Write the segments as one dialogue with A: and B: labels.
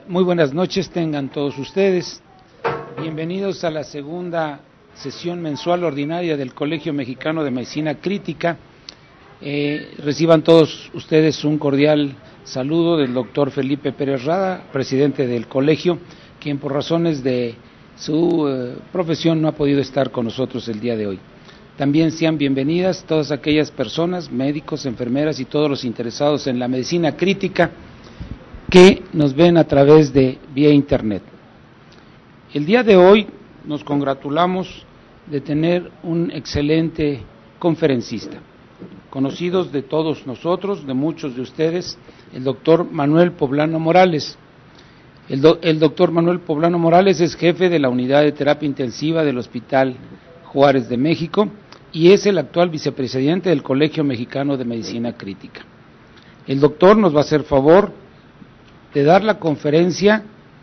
A: Muy buenas noches tengan todos ustedes. Bienvenidos a la segunda sesión mensual ordinaria del Colegio Mexicano de Medicina Crítica. Reciban todos ustedes un cordial saludo del doctor Felipe Pérez Rada, presidente del colegio, quien por razones de su profesión no ha podido estar con nosotros el día de hoy. También sean bienvenidas todas aquellas personas, médicos, enfermeras y todos los interesados en la medicina crítica que nos ven a través de vía internet. El día de hoy nos congratulamos de tener un excelente conferencista, conocidos de todos nosotros, de muchos de ustedes, el doctor Manuel Poblano Morales. El doctor Manuel Poblano Morales es jefe de la unidad de terapia intensiva del Hospital Juárez de México y es el actual vicepresidente del Colegio Mexicano de Medicina Crítica. El doctor nos va a hacer favor de dar la conferencia,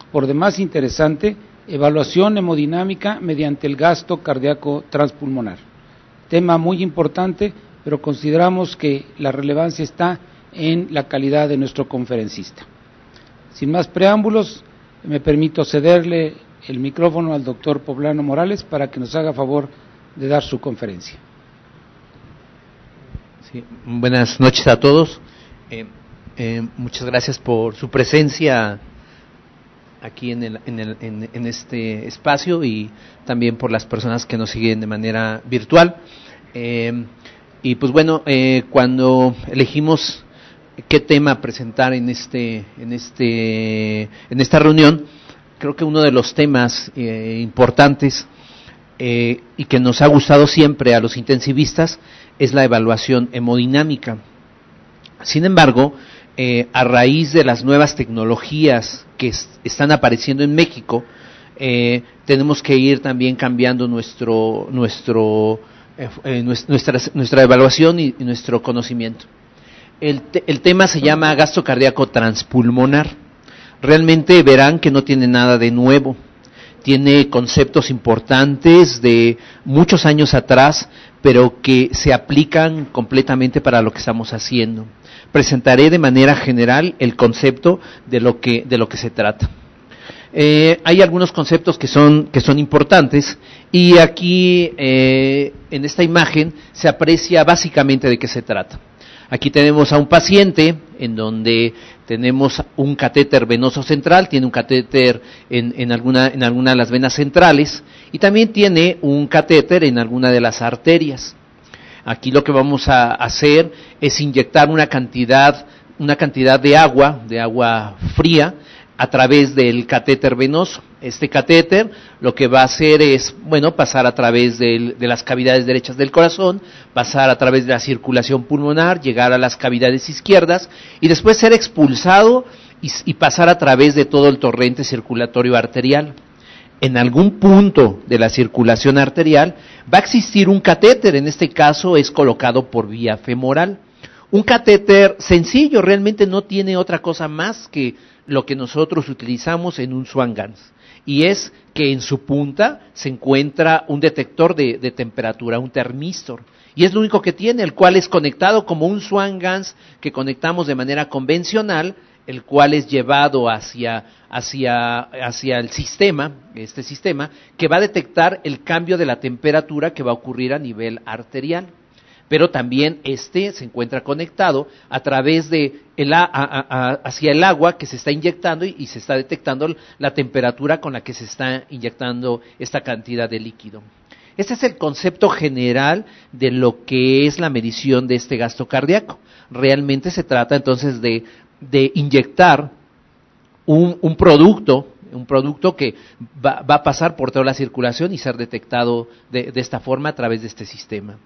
A: por demás interesante, evaluación hemodinámica mediante el gasto cardíaco transpulmonar. Tema muy importante, pero consideramos que la relevancia está en la calidad de nuestro conferencista. Sin más preámbulos, me permito cederle el micrófono al doctor Poblano Morales para que nos haga favor de dar su conferencia.
B: Sí, buenas noches a todos. Muchas gracias por su presencia aquí en este espacio y también por las personas que nos siguen de manera virtual. Y pues bueno, cuando elegimos qué tema presentar en esta reunión, creo que uno de los temas importantes y que nos ha gustado siempre a los intensivistas es la evaluación hemodinámica. Sin embargo, a raíz de las nuevas tecnologías que están apareciendo en México, tenemos que ir también cambiando nuestra evaluación y nuestro conocimiento. El tema se llama gasto cardíaco transpulmonar. Realmente verán que no tiene nada de nuevo. Tiene conceptos importantes de muchos años atrás, pero que se aplican completamente para lo que estamos haciendo. Presentaré de manera general el concepto de lo que se trata. Hay algunos conceptos que son importantes y aquí en esta imagen se aprecia básicamente de qué se trata. Aquí tenemos a un paciente en donde tenemos un catéter venoso central, tiene un catéter en alguna de las venas centrales y también tiene un catéter en alguna de las arterias. Aquí lo que vamos a hacer es inyectar una cantidad de agua fría a través del catéter venoso. Este catéter lo que va a hacer es, pasar a través de las cavidades derechas del corazón, pasar a través de la circulación pulmonar, llegar a las cavidades izquierdas y después ser expulsado y pasar a través de todo el torrente circulatorio arterial. En algún punto de la circulación arterial va a existir un catéter, en este caso es colocado por vía femoral. Un catéter sencillo, realmente no tiene otra cosa más que lo que nosotros utilizamos en un Swan-Ganz. Y es que en su punta se encuentra un detector de temperatura, un termistor. Y es lo único que tiene, el cual es conectado como un Swan-Ganz que conectamos de manera convencional, el cual es llevado hacia el sistema, este sistema, que va a detectar el cambio de la temperatura que va a ocurrir a nivel arterial. Pero también se encuentra conectado a través de hacia el agua que se está inyectando y se está detectando la temperatura con la que se está inyectando esta cantidad de líquido. Este es el concepto general de lo que es la medición de este gasto cardíaco. Realmente se trata entonces de inyectar un producto que va a pasar por toda la circulación y ser detectado de esta forma a través de este sistema.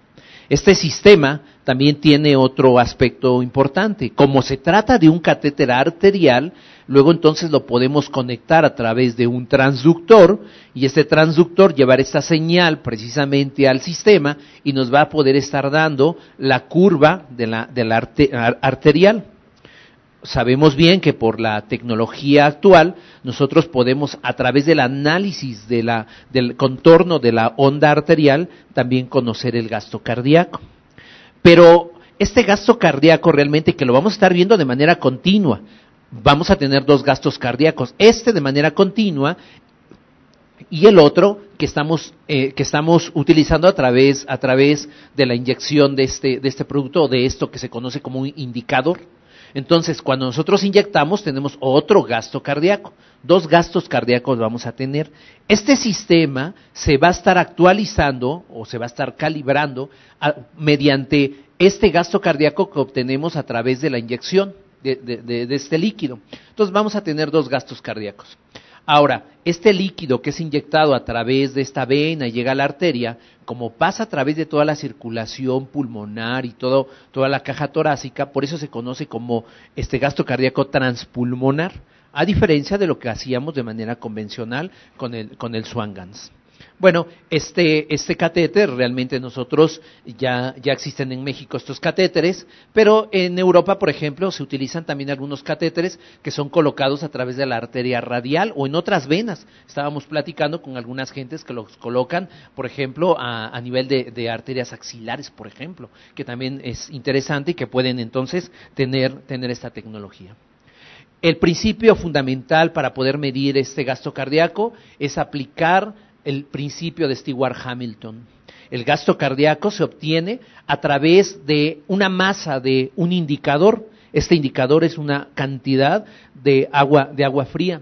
B: Este sistema también tiene otro aspecto importante. Como se trata de un catéter arterial, luego entonces lo podemos conectar a través de un transductor y este transductor llevar esta señal precisamente al sistema y nos va a poder estar dando la curva de la arterial. Sabemos bien que por la tecnología actual nosotros podemos a través del análisis del contorno de la onda arterial también conocer el gasto cardíaco. Pero este gasto cardíaco realmente que lo vamos a estar viendo de manera continua, vamos a tener dos gastos cardíacos, este de manera continua y el otro que estamos utilizando a través de la inyección de este producto o de esto que se conoce como un indicador. Entonces, cuando nosotros inyectamos, tenemos otro gasto cardíaco. Dos gastos cardíacos vamos a tener. Este sistema se va a estar actualizando o se va a estar calibrando mediante este gasto cardíaco que obtenemos a través de la inyección de este líquido. Entonces, vamos a tener dos gastos cardíacos. Ahora, este líquido que es inyectado a través de esta vena y llega a la arteria, como pasa a través de toda la circulación pulmonar y toda la caja torácica, por eso se conoce como este gasto cardíaco transpulmonar, a diferencia de lo que hacíamos de manera convencional con el Swan-Ganz. Bueno, este catéter, realmente nosotros ya existen en México estos catéteres, pero en Europa, por ejemplo, se utilizan también algunos catéteres que son colocados a través de la arteria radial o en otras venas. Estábamos platicando con algunas gentes que los colocan, por ejemplo, a nivel de arterias axilares, por ejemplo, que también es interesante y que pueden entonces tener esta tecnología. El principio fundamental para poder medir este gasto cardíaco es aplicar el principio de Stewart-Hamilton. El gasto cardíaco se obtiene a través de una masa de un indicador. Este indicador es una cantidad de agua fría.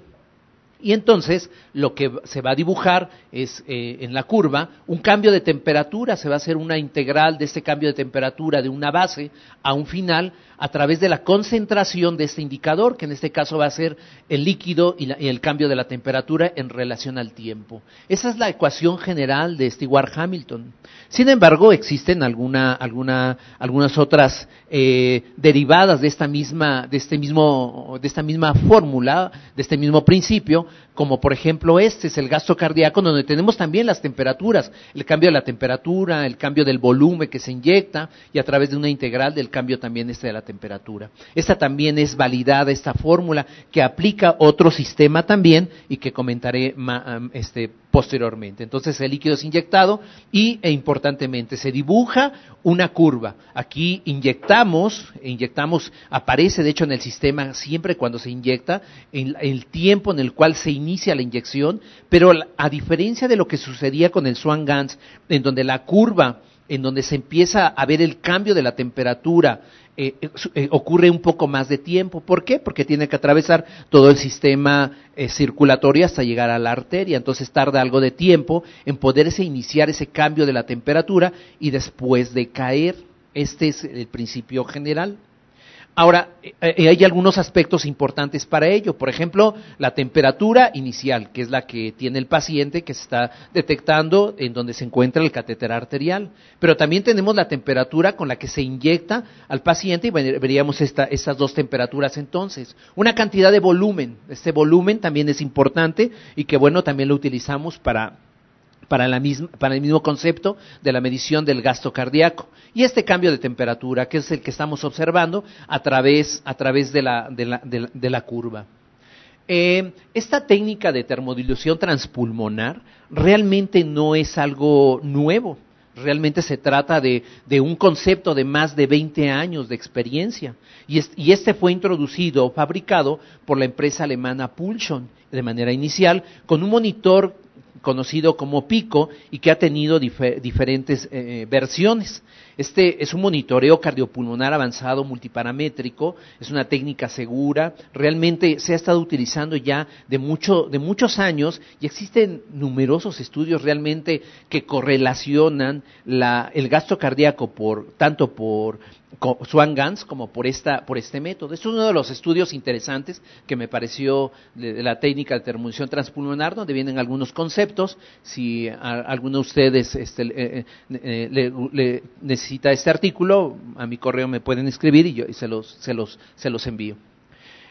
B: Y entonces lo que se va a dibujar es en la curva un cambio de temperatura. Se va a hacer una integral de este cambio de temperatura de una base a un final a través de la concentración de este indicador, que en este caso va a ser el líquido y el cambio de la temperatura en relación al tiempo. Esa es la ecuación general de Stewart-Hamilton. Sin embargo, existen algunas otras derivadas de esta misma fórmula, de este mismo principio, como por ejemplo este es el gasto cardíaco, donde tenemos también las temperaturas, el cambio de la temperatura, el cambio del volumen que se inyecta y a través de una integral del cambio también de la temperatura. Esta también es validada, esta fórmula, que aplica otro sistema también y que comentaré posteriormente. Entonces el líquido es inyectado e importantemente se dibuja una curva. Aquí inyectamos, aparece de hecho en el sistema siempre cuando se inyecta, el tiempo en el cual se inicia la inyección, pero a diferencia de lo que sucedía con el Swan-Ganz, en donde la curva, en donde se empieza a ver el cambio de la temperatura, ocurre un poco más de tiempo. ¿Por qué? Porque tiene que atravesar todo el sistema circulatorio hasta llegar a la arteria, entonces tarda algo de tiempo en poderse iniciar ese cambio de la temperatura y después de caer. Este es el principio general. Ahora, hay algunos aspectos importantes para ello. Por ejemplo, la temperatura inicial, que es la que tiene el paciente que se está detectando en donde se encuentra el catéter arterial. Pero también tenemos la temperatura con la que se inyecta al paciente y veríamos estas dos temperaturas entonces. Una cantidad de volumen. Este volumen también es importante y que bueno, también lo utilizamos para el mismo concepto de la medición del gasto cardíaco. Y este cambio de temperatura, que es el que estamos observando a través de la curva. Esta técnica de termodilución transpulmonar realmente no es algo nuevo. Realmente se trata de un concepto de más de 20 años de experiencia. Y este fue introducido, fabricado por la empresa alemana Pulsion de manera inicial, con un monitor conocido como Pico y que ha tenido diferentes versiones. Este es un monitoreo cardiopulmonar avanzado multiparamétrico, es una técnica segura, realmente se ha estado utilizando ya de muchos años y existen numerosos estudios realmente que correlacionan el gasto cardíaco tanto por Swan-Ganz como por este método. Este es uno de los estudios interesantes que me pareció de la técnica de termodilución transpulmonar, donde vienen algunos conceptos. Si alguno de ustedes necesita este artículo, a mi correo me pueden escribir y se los envío.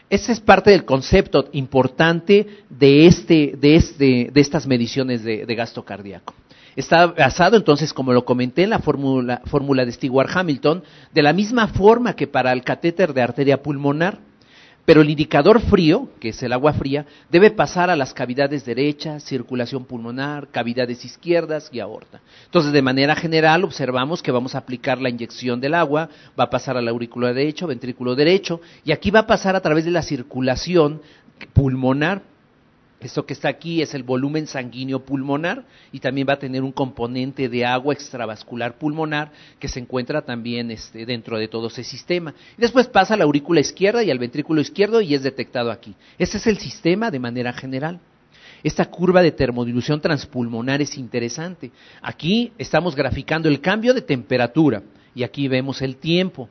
B: Este es parte del concepto importante de estas mediciones de gasto cardíaco. Está basado entonces, como lo comenté, en la fórmula de Stewart-Hamilton, de la misma forma que para el catéter de arteria pulmonar. Pero el indicador frío, que es el agua fría, debe pasar a las cavidades derechas, circulación pulmonar, cavidades izquierdas y aorta. Entonces, de manera general, observamos que vamos a aplicar la inyección del agua, va a pasar al aurículo derecho, ventrículo derecho, y aquí va a pasar a través de la circulación pulmonar. Esto que está aquí es el volumen sanguíneo pulmonar y también va a tener un componente de agua extravascular pulmonar que se encuentra también dentro de todo ese sistema. Y después pasa a la aurícula izquierda y al ventrículo izquierdo y es detectado aquí. Ese es el sistema de manera general. Esta curva de termodilución transpulmonar es interesante. Aquí estamos graficando el cambio de temperatura y aquí vemos el tiempo.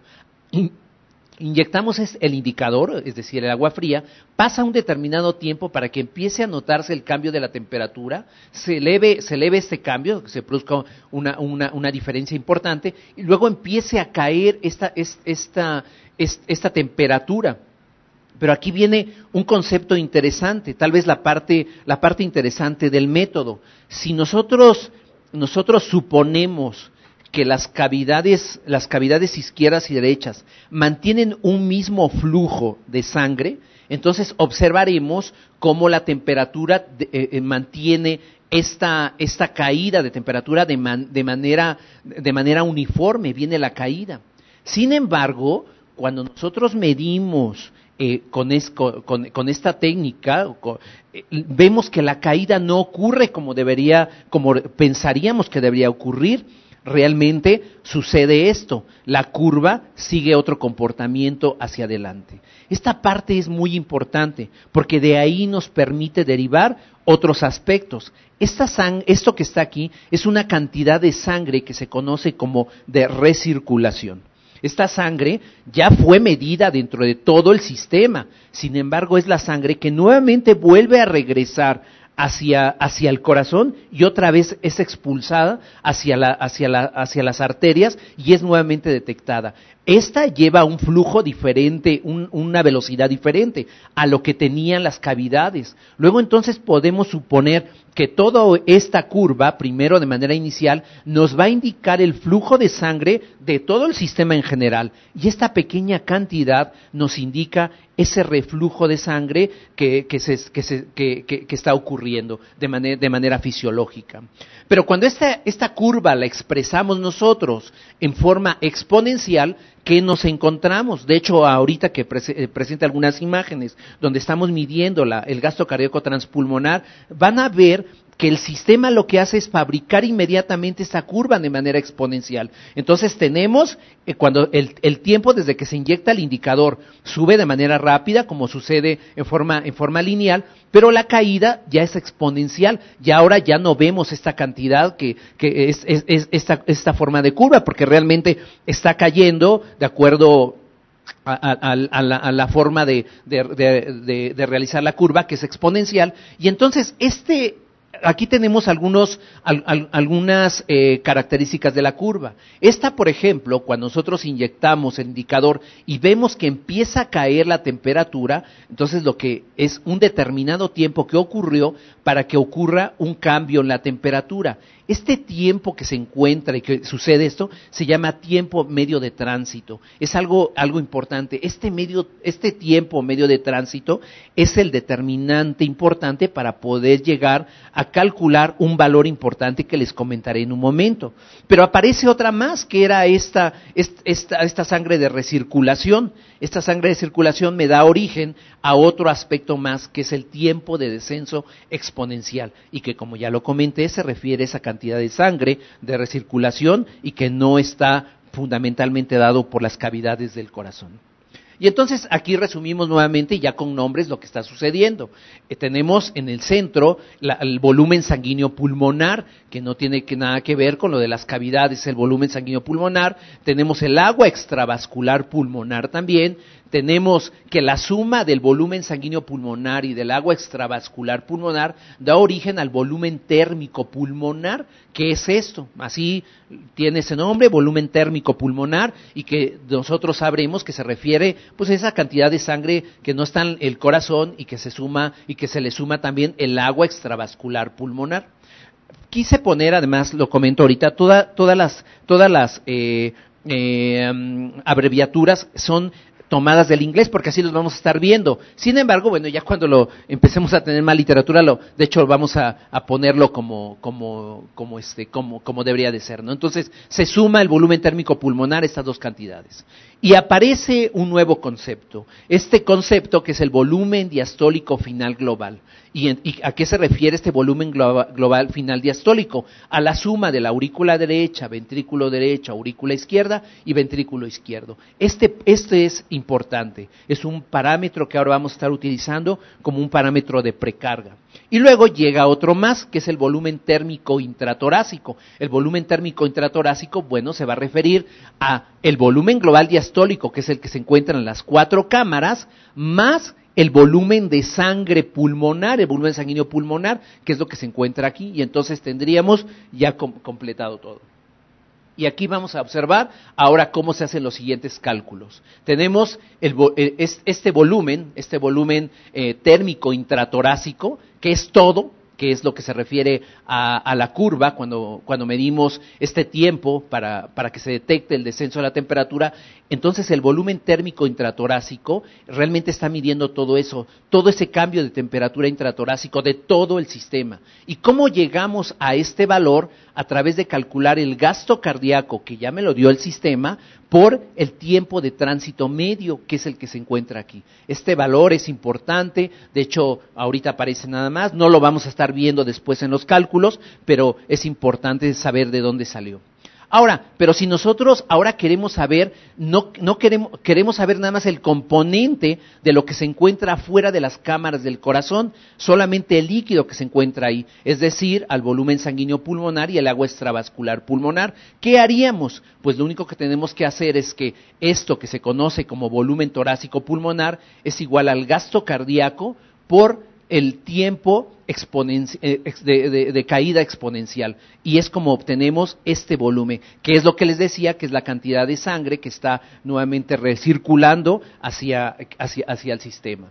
B: Inyectamos el indicador, es decir, el agua fría, pasa un determinado tiempo para que empiece a notarse el cambio de la temperatura, se eleve este cambio, se produzca una diferencia importante, y luego empiece a caer esta temperatura. Pero aquí viene un concepto interesante, tal vez la parte interesante del método. Si nosotros suponemos que las cavidades izquierdas y derechas mantienen un mismo flujo de sangre, entonces observaremos cómo la temperatura mantiene esta caída de temperatura de manera uniforme, viene la caída. Sin embargo, cuando nosotros medimos con esta técnica, vemos que la caída no ocurre como pensaríamos que debería ocurrir. Realmente sucede esto, la curva sigue otro comportamiento hacia adelante. Esta parte es muy importante porque de ahí nos permite derivar otros aspectos. Esto que está aquí es una cantidad de sangre que se conoce como de recirculación. Esta sangre ya fue medida dentro de todo el sistema, sin embargo es la sangre que nuevamente vuelve a regresar hacia el corazón y otra vez es expulsada hacia las arterias y es nuevamente detectada. Esta lleva un flujo diferente, una velocidad diferente a lo que tenían las cavidades. Luego entonces podemos suponer que toda esta curva, primero de manera inicial, nos va a indicar el flujo de sangre de todo el sistema en general. Y esta pequeña cantidad nos indica ese reflujo de sangre que está ocurriendo de manera fisiológica. Pero cuando esta curva la expresamos nosotros en forma exponencial, ¿qué nos encontramos? De hecho, ahorita que presenta algunas imágenes donde estamos midiendo el gasto cardíaco transpulmonar, van a ver que el sistema lo que hace es fabricar inmediatamente esta curva de manera exponencial. Entonces tenemos, cuando el tiempo desde que se inyecta el indicador sube de manera rápida, como sucede en forma lineal, pero la caída ya es exponencial, y ahora ya no vemos esta cantidad que es esta forma de curva, porque realmente está cayendo de acuerdo a la forma de realizar la curva, que es exponencial, y entonces aquí tenemos algunas características de la curva. Esta, por ejemplo, cuando nosotros inyectamos el indicador y vemos que empieza a caer la temperatura, entonces lo que es un determinado tiempo que ocurrió para que ocurra un cambio en la temperatura. Este tiempo que se encuentra y que sucede esto se llama tiempo medio de tránsito. Es algo importante. Este tiempo medio de tránsito es el determinante importante para poder llegar a calcular un valor importante que les comentaré en un momento. Pero aparece otra más, que era esta sangre de recirculación. Esta sangre de circulación me da origen a otro aspecto más, que es el tiempo de descenso exponencial, y que, como ya lo comenté, se refiere a esa cantidad de sangre de recirculación y que no está fundamentalmente dado por las cavidades del corazón. Y entonces aquí resumimos nuevamente ya con nombres lo que está sucediendo. Tenemos en el centro el volumen sanguíneo pulmonar, que no tiene nada que ver con lo de las cavidades, el volumen sanguíneo pulmonar. Tenemos el agua extravascular pulmonar también. Tenemos que la suma del volumen sanguíneo pulmonar y del agua extravascular pulmonar da origen al volumen térmico pulmonar. ¿Qué es esto? Así tiene ese nombre, volumen térmico pulmonar, y que nosotros sabremos que se refiere pues a esa cantidad de sangre que no está en el corazón y que se le suma también el agua extravascular pulmonar. Quise poner, además, lo comento ahorita, todas las abreviaturas son tomadas del inglés, porque así los vamos a estar viendo. Sin embargo, bueno, ya cuando lo empecemos a tener más literatura, de hecho vamos a ponerlo como debería de ser, ¿no? Entonces, se suma el volumen térmico pulmonar a estas dos cantidades. Y aparece un nuevo concepto, este concepto que es el volumen diastólico final global. ¿Y a qué se refiere este volumen global final diastólico? A la suma de la aurícula derecha, ventrículo derecho, aurícula izquierda y ventrículo izquierdo. Este es importante, es un parámetro que ahora vamos a estar utilizando como un parámetro de precarga. Y luego llega otro más, que es el volumen térmico intratorácico. El volumen térmico intratorácico, bueno, se va a referir a el volumen global diastólico, que es el que se encuentra en las 4 cámaras, más el volumen de sangre pulmonar, el volumen sanguíneo pulmonar, que es lo que se encuentra aquí, y entonces tendríamos ya completado todo. Y aquí vamos a observar ahora cómo se hacen los siguientes cálculos. Tenemos este volumen térmico intratorácico, que es todo, que es lo que se refiere a la curva, cuando medimos este tiempo para que se detecte el descenso de la temperatura. Entonces el volumen térmico intratorácico realmente está midiendo todo eso, todo ese cambio de temperatura intratorácico de todo el sistema. ¿Y cómo llegamos a este valor? A través de calcular el gasto cardíaco, que ya me lo dio el sistema, por el tiempo de tránsito medio, que es el que se encuentra aquí. Este valor es importante, de hecho, ahorita aparece nada más, no lo vamos a estar viendo después en los cálculos, pero es importante saber de dónde salió. Ahora, pero si nosotros ahora queremos saber, queremos saber nada más el componente de lo que se encuentra afuera de las cámaras del corazón, solamente el líquido que se encuentra ahí, es decir, al volumen sanguíneo pulmonar y el agua extravascular pulmonar, ¿qué haríamos? Pues lo único que tenemos que hacer es que esto que se conoce como volumen torácico pulmonar es igual al gasto cardíaco por el tiempo de caída exponencial, y es como obtenemos este volumen, que es lo que les decía, que es la cantidad de sangre que está nuevamente recirculando hacia el sistema.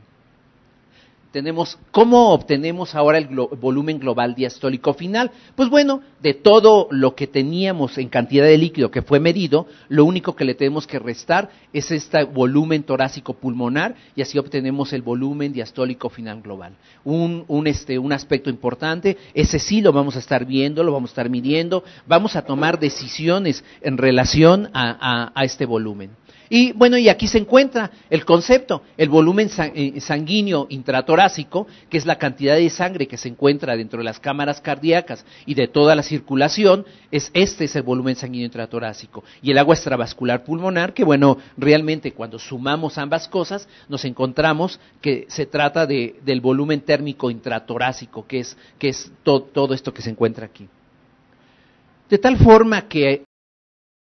B: ¿Cómo obtenemos ahora el volumen global diastólico final? Pues bueno, de todo lo que teníamos en cantidad de líquido que fue medido, lo único que le tenemos que restar es este volumen torácico pulmonar, y así obtenemos el volumen diastólico final global. Un aspecto importante, ese sí lo vamos a estar viendo, lo vamos a estar midiendo, vamos a tomar decisiones en relación a este volumen. Y bueno, y aquí se encuentra el concepto, el volumen sanguíneo intratorácico, que es la cantidad de sangre que se encuentra dentro de las cámaras cardíacas y de toda la circulación, este es el volumen sanguíneo intratorácico. Y el agua extravascular pulmonar, que bueno, realmente cuando sumamos ambas cosas, nos encontramos que se trata del volumen térmico intratorácico, que es todo esto que se encuentra aquí. De tal forma que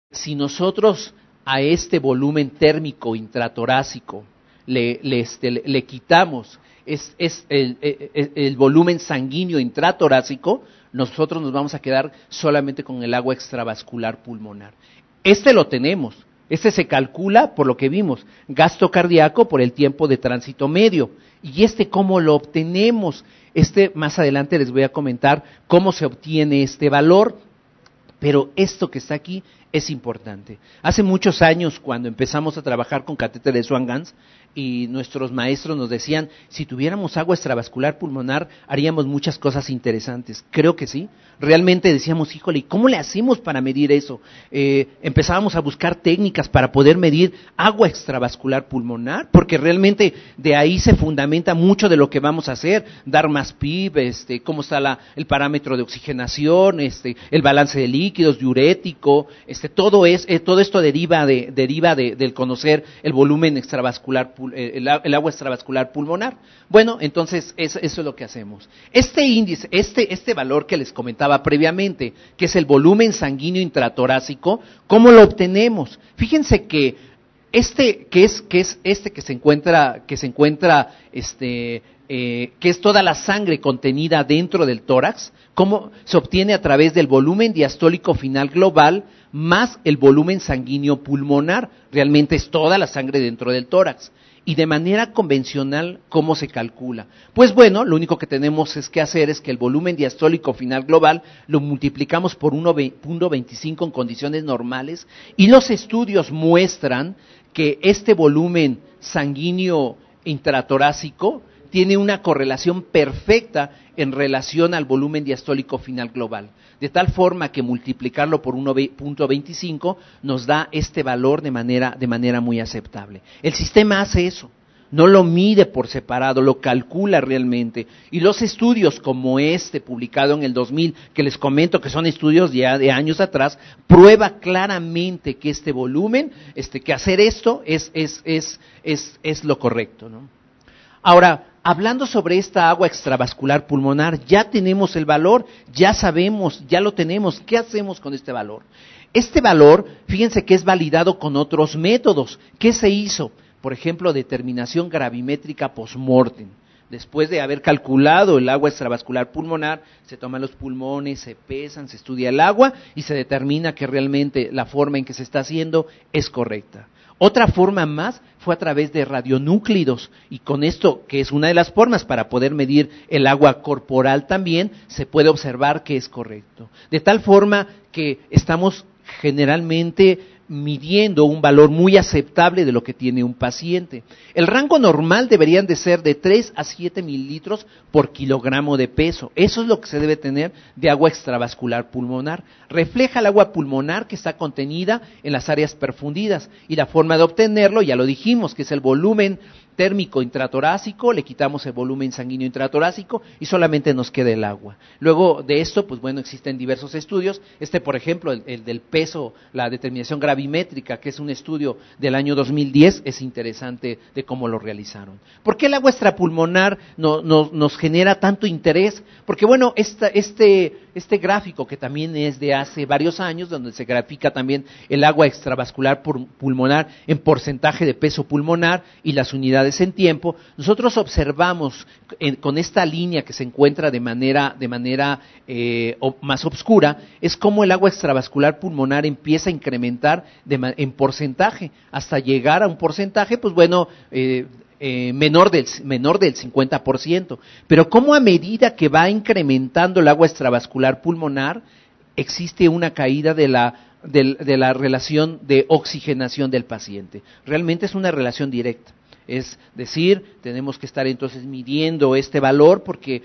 B: si nosotros a este volumen térmico intratorácico le quitamos el volumen sanguíneo intratorácico, nosotros nos vamos a quedar solamente con el agua extravascular pulmonar. Lo tenemos, se calcula por lo que vimos, gasto cardíaco por el tiempo de tránsito medio. ¿Y cómo lo obtenemos? Más adelante les voy a comentar cómo se obtiene este valor, pero esto que está aquí es importante. Hace muchos años, cuando empezamos a trabajar con catéteres Swan-Ganz, y nuestros maestros nos decían, si tuviéramos agua extravascular pulmonar, haríamos muchas cosas interesantes. Creo que sí. Realmente decíamos, híjole, ¿y cómo le hacemos para medir eso? Empezábamos a buscar técnicas para poder medir agua extravascular pulmonar, porque realmente de ahí se fundamenta mucho de lo que vamos a hacer, dar más PIB, cómo está el parámetro de oxigenación, el balance de líquidos, diurético, todo esto deriva del conocer el volumen extravascular, el agua extravascular pulmonar. Bueno, entonces eso es lo que hacemos. Este índice, este valor que les comentaba previamente, que es el volumen sanguíneo intratorácico, ¿cómo lo obtenemos? Fíjense que que es toda la sangre contenida dentro del tórax, cómo se obtiene a través del volumen diastólico final global más el volumen sanguíneo pulmonar. Realmente es toda la sangre dentro del tórax. Y de manera convencional, ¿cómo se calcula? Pues bueno, lo único que tenemos que hacer es que el volumen diastólico final global lo multiplicamos por 1.25 en condiciones normales, y los estudios muestran que este volumen sanguíneo intratorácico tiene una correlación perfecta en relación al volumen diastólico final global, de tal forma que multiplicarlo por 1.25 nos da este valor de manera muy aceptable. El sistema hace eso, no lo mide por separado, lo calcula realmente. Y los estudios como este, publicado en el 2000, que les comento que son estudios ya de años atrás, prueba claramente que este volumen, que hacer esto es lo correcto, ¿no? Ahora, hablando sobre esta agua extravascular pulmonar, ya tenemos el valor, ya sabemos, ya lo tenemos. ¿Qué hacemos con este valor? Este valor, fíjense que es validado con otros métodos. ¿Qué se hizo? Por ejemplo, determinación gravimétrica post-mortem. Después de haber calculado el agua extravascular pulmonar, se toman los pulmones, se pesan, se estudia el agua y se determina que realmente la forma en que se está haciendo es correcta. Otra forma más fue a través de radionúclidos, y con esto, que es una de las formas para poder medir el agua corporal también, se puede observar que es correcto. De tal forma que estamos generalmente midiendo un valor muy aceptable de lo que tiene un paciente. El rango normal deberían de ser de 3 a 7 mililitros por kilogramo de peso. Eso es lo que se debe tener de agua extravascular pulmonar. Refleja el agua pulmonar que está contenida en las áreas perfundidas, y la forma de obtenerlo, ya lo dijimos, que es el volumen térmico intratorácico, le quitamos el volumen sanguíneo intratorácico y solamente nos queda el agua. Luego de esto, pues bueno, existen diversos estudios. Por ejemplo, el del peso, la determinación gravimétrica, que es un estudio del año 2010, es interesante de cómo lo realizaron. ¿Por qué el agua extrapulmonar nos genera tanto interés? Porque bueno, este gráfico, que también es de hace varios años, donde se grafica también el agua extravascular pulmonar en porcentaje de peso pulmonar y las unidades en tiempo, nosotros observamos con esta línea que se encuentra de manera más oscura, es como el agua extravascular pulmonar empieza a incrementar en porcentaje, hasta llegar a un porcentaje, pues bueno, menor del 50%, pero como a medida que va incrementando el agua extravascular pulmonar, existe una caída de la relación de oxigenación del paciente. Realmente es una relación directa. Es decir, tenemos que estar entonces midiendo este valor porque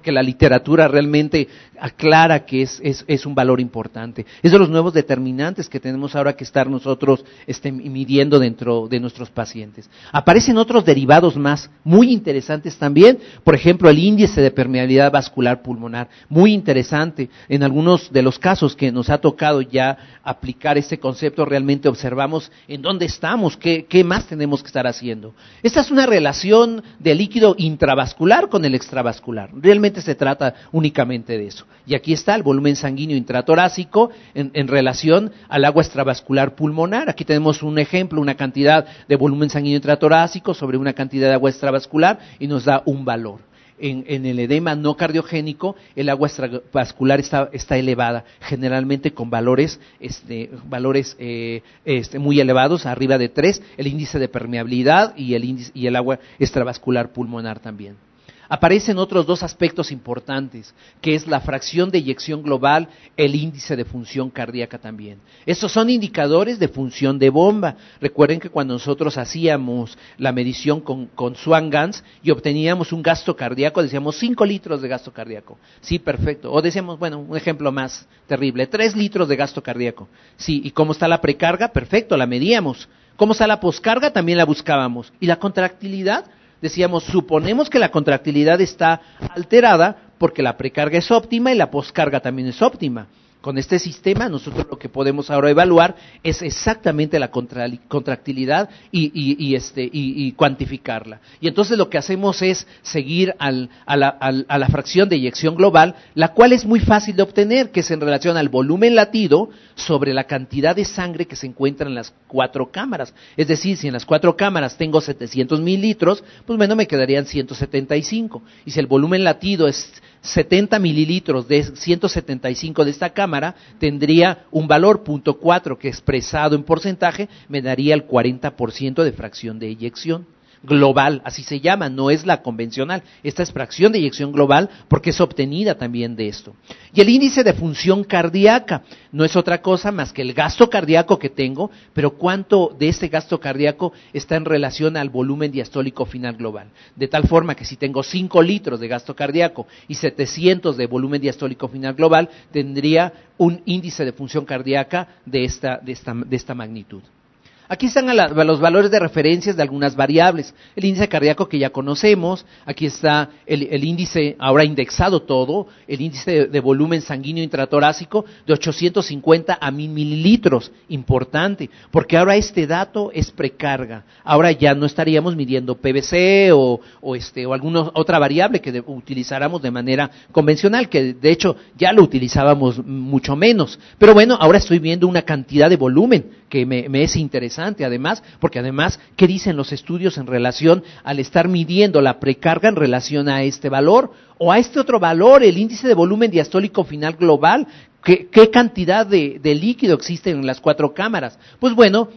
B: la literatura realmente aclara que es un valor importante. Es de los nuevos determinantes que tenemos ahora que estar nosotros midiendo dentro de nuestros pacientes. Aparecen otros derivados más, muy interesantes también, por ejemplo, el índice de permeabilidad vascular pulmonar, muy interesante. En algunos de los casos que nos ha tocado ya aplicar este concepto, realmente observamos en dónde estamos, qué más tenemos que estar haciendo. Esta es una relación del líquido intravascular con el extravascular. Realmente se trata únicamente de eso. Y aquí está el volumen sanguíneo intratorácico en relación al agua extravascular pulmonar. Aquí tenemos un ejemplo, una cantidad de volumen sanguíneo intratorácico sobre una cantidad de agua extravascular y nos da un valor. En el edema no cardiogénico, el agua extravascular está elevada, generalmente con valores muy elevados, arriba de 3, el índice de permeabilidad y el agua extravascular pulmonar también. Aparecen otros dos aspectos importantes, que es la fracción de eyección global, el índice de función cardíaca también. Estos son indicadores de función de bomba. Recuerden que cuando nosotros hacíamos la medición con Swan-Ganz y obteníamos un gasto cardíaco, decíamos 5 litros de gasto cardíaco. Sí, perfecto. O decíamos, bueno, un ejemplo más terrible, 3 litros de gasto cardíaco. Sí, ¿y cómo está la precarga? Perfecto, la medíamos. ¿Cómo está la poscarga? También la buscábamos. ¿Y la contractilidad? Decíamos, suponemos que la contractilidad está alterada porque la precarga es óptima y la poscarga también es óptima. Con este sistema nosotros lo que podemos ahora evaluar es exactamente la contractilidad y cuantificarla. Y entonces lo que hacemos es seguir a la fracción de eyección global, la cual es muy fácil de obtener, que es en relación al volumen latido sobre la cantidad de sangre que se encuentra en las 4 cámaras. Es decir, si en las 4 cámaras tengo 700 mililitros, pues bueno, me quedarían 175. Y si el volumen latido es 70 mililitros de 175 de esta cámara, tendría un valor 0.4 que expresado en porcentaje me daría el 40% de fracción de eyección. global, así se llama, no es la convencional. Esta es fracción de eyección global porque es obtenida también de esto. Y el índice de función cardíaca no es otra cosa más que el gasto cardíaco que tengo, pero cuánto de ese gasto cardíaco está en relación al volumen diastólico final global. De tal forma que si tengo 5 litros de gasto cardíaco y 700 de volumen diastólico final global, tendría un índice de función cardíaca de esta magnitud. Aquí están los valores de referencias de algunas variables. El índice cardíaco que ya conocemos, aquí está el índice, ahora indexado todo, el índice de volumen sanguíneo intratorácico de 850 a 1000 mililitros. Importante, porque ahora este dato es precarga. Ahora ya no estaríamos midiendo PVC o alguna otra variable que utilizáramos de manera convencional, que de hecho ya lo utilizábamos mucho menos. Pero bueno, ahora estoy viendo una cantidad de volumen que me es interesante además, porque además, ¿qué dicen los estudios en relación al estar midiendo la precarga en relación a este valor o a este otro valor, el índice de volumen diastólico final global? ¿Qué cantidad de líquido existe en las 4 cámaras? Pues bueno,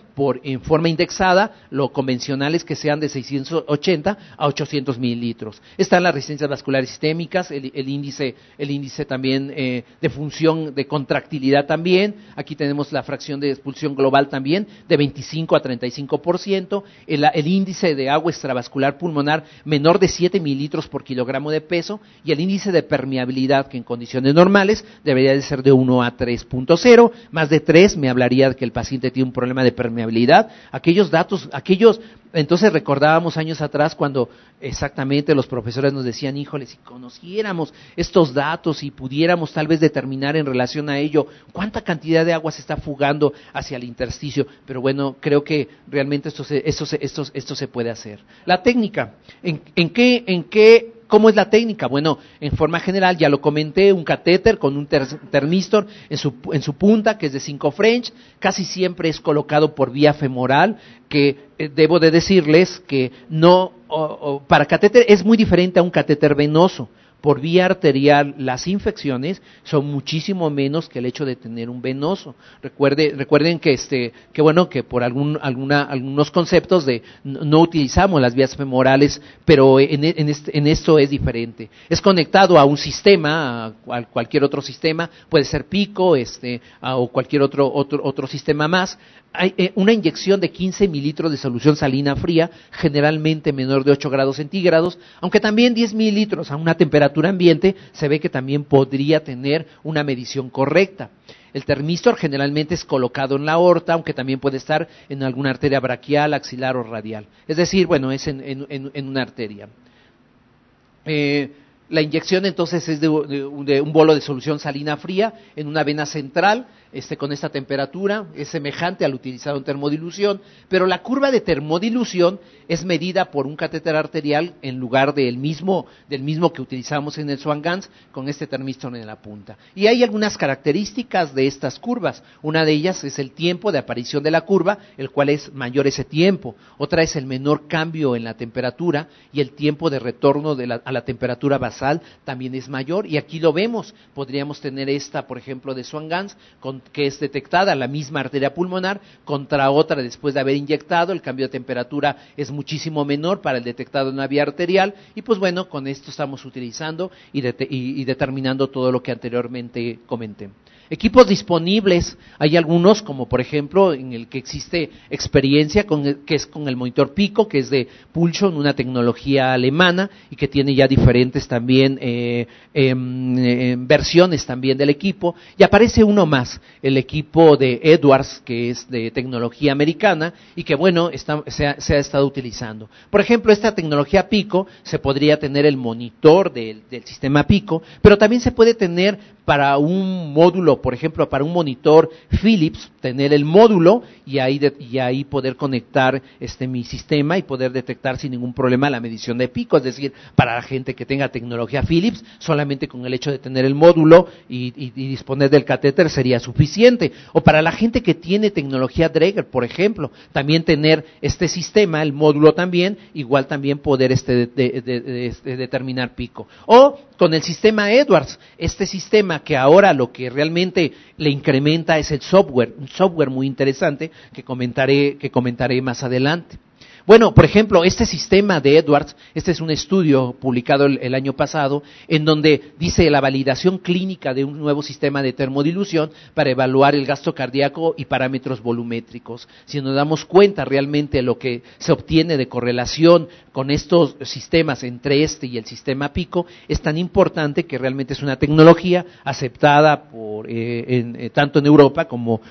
B: en forma indexada, lo convencional es que sean de 680 a 800 mililitros. Están las resistencias vasculares sistémicas, el índice también de función de contractilidad también. Aquí tenemos la fracción de expulsión global también, de 25 a 35%. El índice de agua extravascular pulmonar menor de 7 mililitros por kilogramo de peso, y el índice de permeabilidad, que en condiciones normales debería de ser de 1 a 3.0, más de 3 me hablaría de que el paciente tiene un problema de permeabilidad. Entonces recordábamos años atrás cuando exactamente los profesores nos decían, híjole, si conociéramos estos datos y pudiéramos tal vez determinar en relación a ello cuánta cantidad de agua se está fugando hacia el intersticio, pero bueno, creo que realmente esto se puede hacer. La técnica, ¿cómo es la técnica? Bueno, en forma general, ya lo comenté, un catéter con un termistor en su punta, que es de 5 French, casi siempre es colocado por vía femoral, que debo de decirles que para catéter es muy diferente a un catéter venoso. Por vía arterial, las infecciones son muchísimo menos que el hecho de tener un venoso. Recuerden que bueno, que por algunos conceptos no utilizamos las vías femorales, pero en esto es diferente. Es conectado a un sistema, a cualquier otro sistema, puede ser pico, o cualquier otro sistema más. Hay una inyección de 15 mililitros de solución salina fría, generalmente menor de 8 grados centígrados, aunque también 10 mililitros a una temperatura ambiente se ve que también podría tener una medición correcta. El termistor generalmente es colocado en la aorta, aunque también puede estar en alguna arteria braquial, axilar o radial. Es decir, bueno, es en una arteria. La inyección entonces es de un bolo de solución salina fría en una vena central, con esta temperatura, es semejante al utilizado en termodilución, pero la curva de termodilución es medida por un catéter arterial en lugar del mismo que utilizamos en el Swan-Ganz, con este termistor en la punta. Y hay algunas características de estas curvas. Una de ellas es el tiempo de aparición de la curva, el cual es mayor ese tiempo. Otra es el menor cambio en la temperatura, y el tiempo de retorno a la temperatura basal también es mayor. Y aquí lo vemos, podríamos tener esta, por ejemplo, de Swan-Ganz, que es detectada la misma arteria pulmonar contra otra después de haber inyectado. El cambio de temperatura es muchísimo menor para el detectado en una vía arterial, y pues bueno, con esto estamos utilizando y determinando todo lo que anteriormente comenté. Equipos disponibles, hay algunos como por ejemplo en el que existe experiencia que es con el monitor Pico, que es de Pulsion, una tecnología alemana y que tiene ya diferentes también versiones también del equipo, y aparece uno más, el equipo de Edwards, que es de tecnología americana y que bueno, se ha estado utilizando. Por ejemplo, esta tecnología Pico, se podría tener el monitor del sistema Pico, pero también se puede tener para un módulo, por ejemplo, para un monitor Philips, tener el módulo y ahí poder conectar mi sistema y poder detectar sin ningún problema la medición de pico. Es decir, para la gente que tenga tecnología Philips, solamente con el hecho de tener el módulo y disponer del catéter sería suficiente. O para la gente que tiene tecnología Dräger, por ejemplo, también tener este sistema, el módulo también, igual también poder determinar pico. O con el sistema Edwards, este sistema que ahora lo que realmente le incrementa es el software, un software muy interesante que comentaré más adelante. Bueno, por ejemplo, este sistema de Edwards, este es un estudio publicado el año pasado, en donde dice la validación clínica de un nuevo sistema de termodilución para evaluar el gasto cardíaco y parámetros volumétricos. Si nos damos cuenta realmente lo que se obtiene de correlación con estos sistemas entre este y el sistema PICO, es tan importante que realmente es una tecnología aceptada por, tanto en Europa como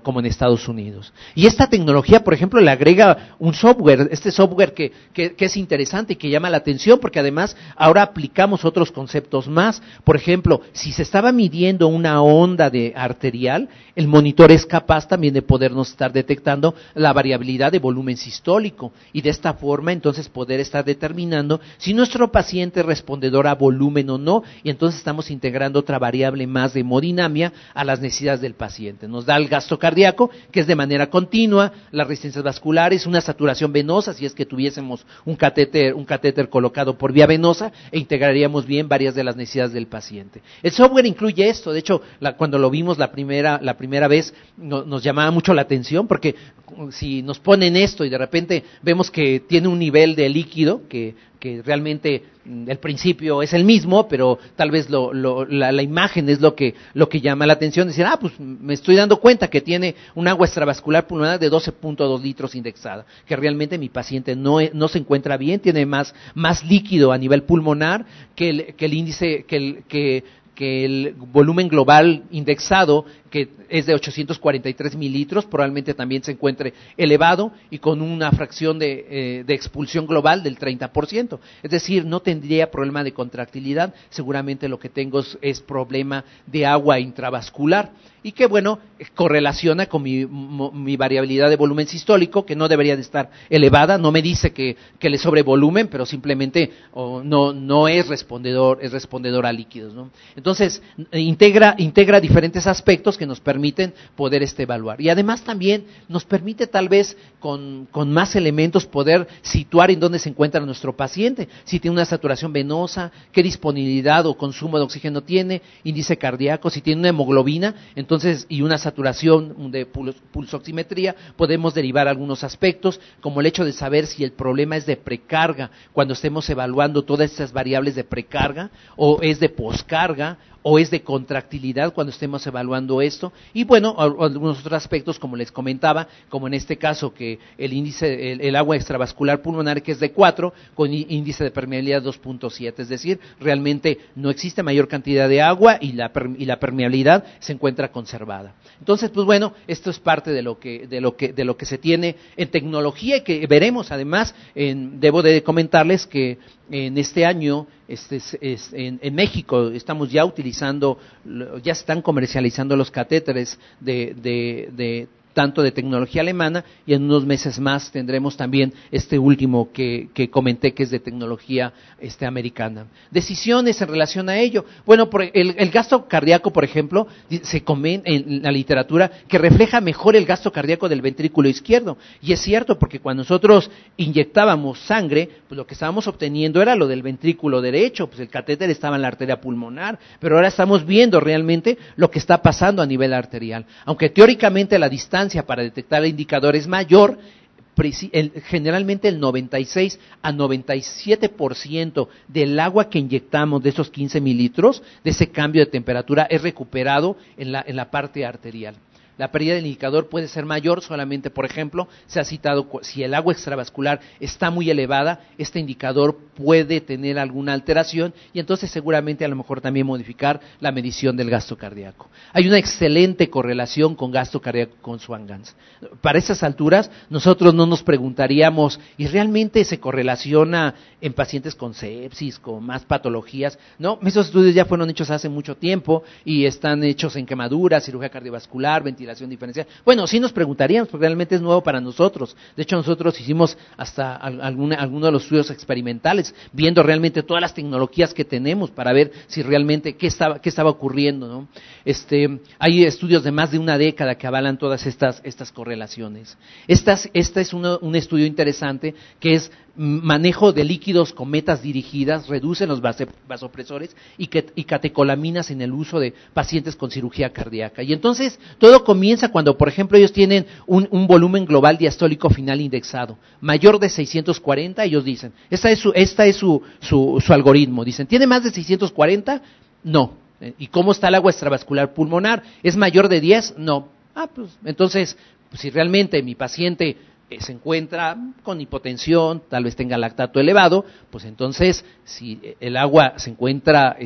B: en Estados Unidos. Y esta tecnología, por ejemplo, le agrega un software, este software que es interesante y que llama la atención, porque además ahora aplicamos otros conceptos más. Por ejemplo, si se estaba midiendo una onda arterial, el monitor es capaz también de podernos estar detectando la variabilidad de volumen sistólico, y de esta forma entonces poder estar determinando si nuestro paciente es respondedor a volumen o no, y entonces estamos integrando otra variable más de hemodinamia a las necesidades del paciente. Nos da el gasto cardíaco, que es de manera continua, las resistencias vasculares, una saturación venosa, si es que tuviésemos un catéter colocado por vía venosa, e integraríamos bien varias de las necesidades del paciente. El software incluye esto. De hecho, cuando lo vimos la primera vez, nos llamaba mucho la atención, porque si nos ponen esto y de repente vemos que tiene un nivel de líquido que realmente el principio es el mismo, pero tal vez la imagen es lo que llama la atención, decir, pues me estoy dando cuenta que tiene un agua extravascular pulmonar de 12.2 litros indexada, que realmente mi paciente no se encuentra bien, tiene más líquido a nivel pulmonar que el índice, que el volumen global indexado, que es de 843 mililitros, probablemente también se encuentre elevado y con una fracción de expulsión global del 30%. Es decir, no tendría problema de contractilidad, seguramente lo que tengo es problema de agua intravascular, y que bueno, correlaciona con mi variabilidad de volumen sistólico, que no debería de estar elevada. No me dice que le sobre volumen, pero simplemente no es respondedor a líquidos, ¿no? Entonces, integra diferentes aspectos que nos permiten poder evaluar. Y además también nos permite, tal vez con más elementos, poder situar en dónde se encuentra nuestro paciente, si tiene una saturación venosa, qué disponibilidad o consumo de oxígeno tiene, índice cardíaco, si tiene una hemoglobina, entonces, y una saturación de pulsoximetría, podemos derivar algunos aspectos, como el hecho de saber si el problema es de precarga, cuando estemos evaluando todas estas variables de precarga, o es de poscarga, o es de contractilidad cuando estemos evaluando esto, y bueno, algunos otros aspectos, como les comentaba, como en este caso que el índice, el agua extravascular pulmonar, que es de 4, con índice de permeabilidad 2.7, es decir, realmente no existe mayor cantidad de agua y la permeabilidad se encuentra conservada. Entonces, pues bueno, esto es parte de lo que se tiene en tecnología, y que veremos. Además, debo de comentarles que en este año, en México, estamos ya utilizando, ya están comercializando los catéteres tanto de tecnología alemana, y en unos meses más tendremos también este último que comenté, que es de tecnología americana. Decisiones en relación a ello. Bueno, el gasto cardíaco, por ejemplo, se comenta en la literatura que refleja mejor el gasto cardíaco del ventrículo izquierdo, y es cierto, porque cuando nosotros inyectábamos sangre, pues lo que estábamos obteniendo era lo del ventrículo derecho, pues el catéter estaba en la arteria pulmonar, pero ahora estamos viendo realmente lo que está pasando a nivel arterial. Aunque teóricamente la distancia para detectar el indicador es mayor, generalmente el 96 a 97% del agua que inyectamos, de esos 15 mililitros, de ese cambio de temperatura, es recuperado en la parte arterial. La pérdida del indicador puede ser mayor, solamente, por ejemplo, se ha citado, si el agua extravascular está muy elevada, este indicador puede tener alguna alteración, y entonces seguramente a lo mejor también modificar la medición del gasto cardíaco. Hay una excelente correlación con gasto cardíaco con Swan-Ganz. Para esas alturas, nosotros no nos preguntaríamos, ¿y realmente se correlaciona en pacientes con sepsis, con más patologías? No, esos estudios ya fueron hechos hace mucho tiempo, y están hechos en quemaduras, cirugía cardiovascular, ventilación diferencial. Bueno, sí nos preguntaríamos, porque realmente es nuevo para nosotros. De hecho, nosotros hicimos hasta algunos de los estudios experimentales, viendo realmente todas las tecnologías que tenemos para ver si realmente qué estaba ocurriendo, ¿no? Hay estudios de más de una década que avalan todas estas correlaciones. Este es un estudio interesante, que es manejo de líquidos con metas dirigidas, reducen los vasopresores y catecolaminas en el uso de pacientes con cirugía cardíaca. Y entonces todo comienza cuando, por ejemplo, ellos tienen un volumen global diastólico final indexado, mayor de 640, ellos dicen, esta es su algoritmo, dicen, ¿tiene más de 640? No. ¿Y cómo está el agua extravascular pulmonar? ¿Es mayor de 10? No. Pues entonces, si realmente mi paciente se encuentra con hipotensión, tal vez tenga lactato elevado, pues entonces si el agua se encuentra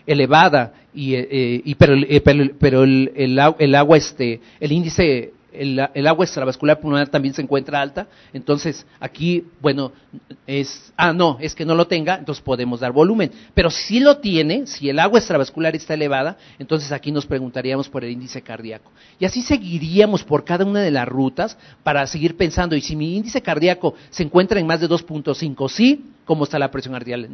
B: elevada pero el agua el índice el agua extravascular pulmonar también se encuentra alta, entonces aquí, bueno, es que no lo tenga, entonces podemos dar volumen, pero si lo tiene, si el agua extravascular está elevada, entonces aquí nos preguntaríamos por el índice cardíaco, y así seguiríamos por cada una de las rutas para seguir pensando, y si mi índice cardíaco se encuentra en más de 2.5, sí, ¿cómo está la presión arterial?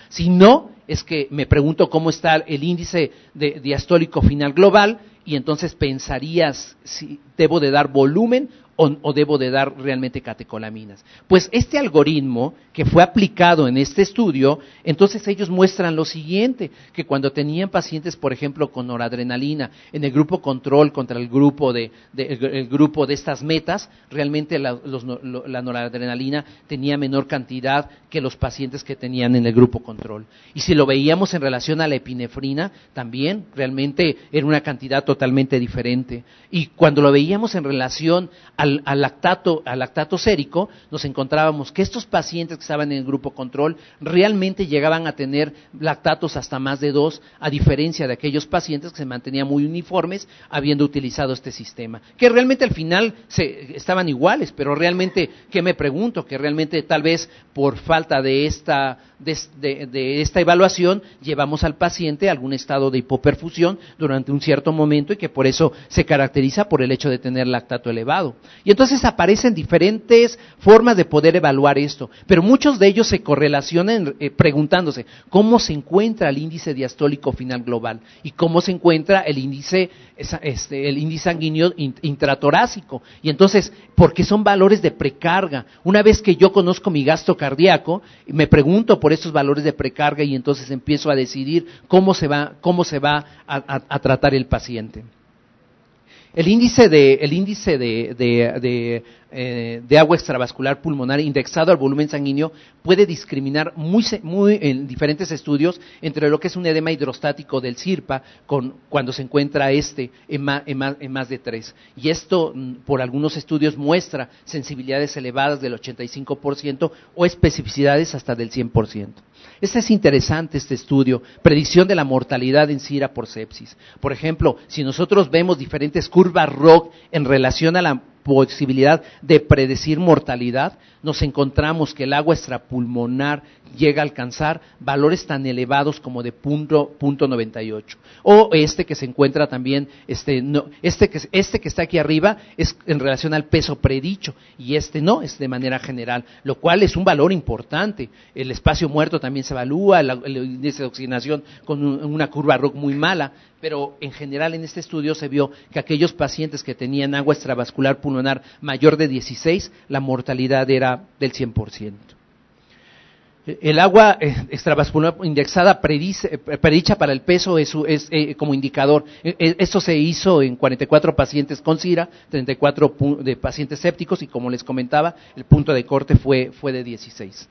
B: Si no, es que me pregunto cómo está el índice diastólico final global, y entonces pensarías si debo de dar volumen o debo de dar realmente catecolaminas. Pues este algoritmo que fue aplicado en este estudio, entonces ellos muestran lo siguiente, que cuando tenían pacientes, por ejemplo, con noradrenalina, en el grupo control contra el grupo de estas metas, realmente la noradrenalina tenía menor cantidad que los pacientes que tenían en el grupo control. Y si lo veíamos en relación a la epinefrina, también realmente era una cantidad totalmente diferente. Y cuando lo veíamos en relación al lactato sérico, nos encontrábamos que estos pacientes que estaban en el grupo control realmente llegaban a tener lactatos hasta más de 2, a diferencia de aquellos pacientes que se mantenían muy uniformes habiendo utilizado este sistema, que realmente al final estaban iguales, pero realmente, ¿qué me pregunto? Que realmente tal vez por falta de esta evaluación llevamos al paciente a algún estado de hipoperfusión durante un cierto momento y que por eso se caracteriza por el hecho de tener lactato elevado. Y entonces aparecen diferentes formas de poder evaluar esto, pero muchos de ellos se correlacionan preguntándose cómo se encuentra el índice diastólico final global y cómo se encuentra el índice sanguíneo intratorácico. Y entonces, porque son valores de precarga. Una vez que yo conozco mi gasto cardíaco, me pregunto por estos valores de precarga y entonces empiezo a decidir cómo se va a tratar el paciente. El índice de agua extravascular pulmonar indexado al volumen sanguíneo puede discriminar muy en diferentes estudios entre lo que es un edema hidrostático del CIRPA cuando se encuentra en más de 3. Y esto, por algunos estudios, muestra sensibilidades elevadas del 85% o especificidades hasta del 100%. Es interesante este estudio, predicción de la mortalidad en SIRA por sepsis. Por ejemplo, si nosotros vemos diferentes curvas ROC en relación a la posibilidad de predecir mortalidad, nos encontramos que el agua extrapulmonar llega a alcanzar valores tan elevados como de .98. O que se encuentra también, que está aquí arriba es en relación al peso predicho y no, es de manera general, lo cual es un valor importante. El espacio muerto también se evalúa, el índice de oxigenación con una curva ROC muy mala, pero en general en este estudio se vio que aquellos pacientes que tenían agua extravascular pulmonar mayor de 16, la mortalidad era del 100%. El agua extravascular indexada predicha para el peso es como indicador. Esto se hizo en 44 pacientes con SIRA, 34 de pacientes sépticos y como les comentaba, el punto de corte fue de 16.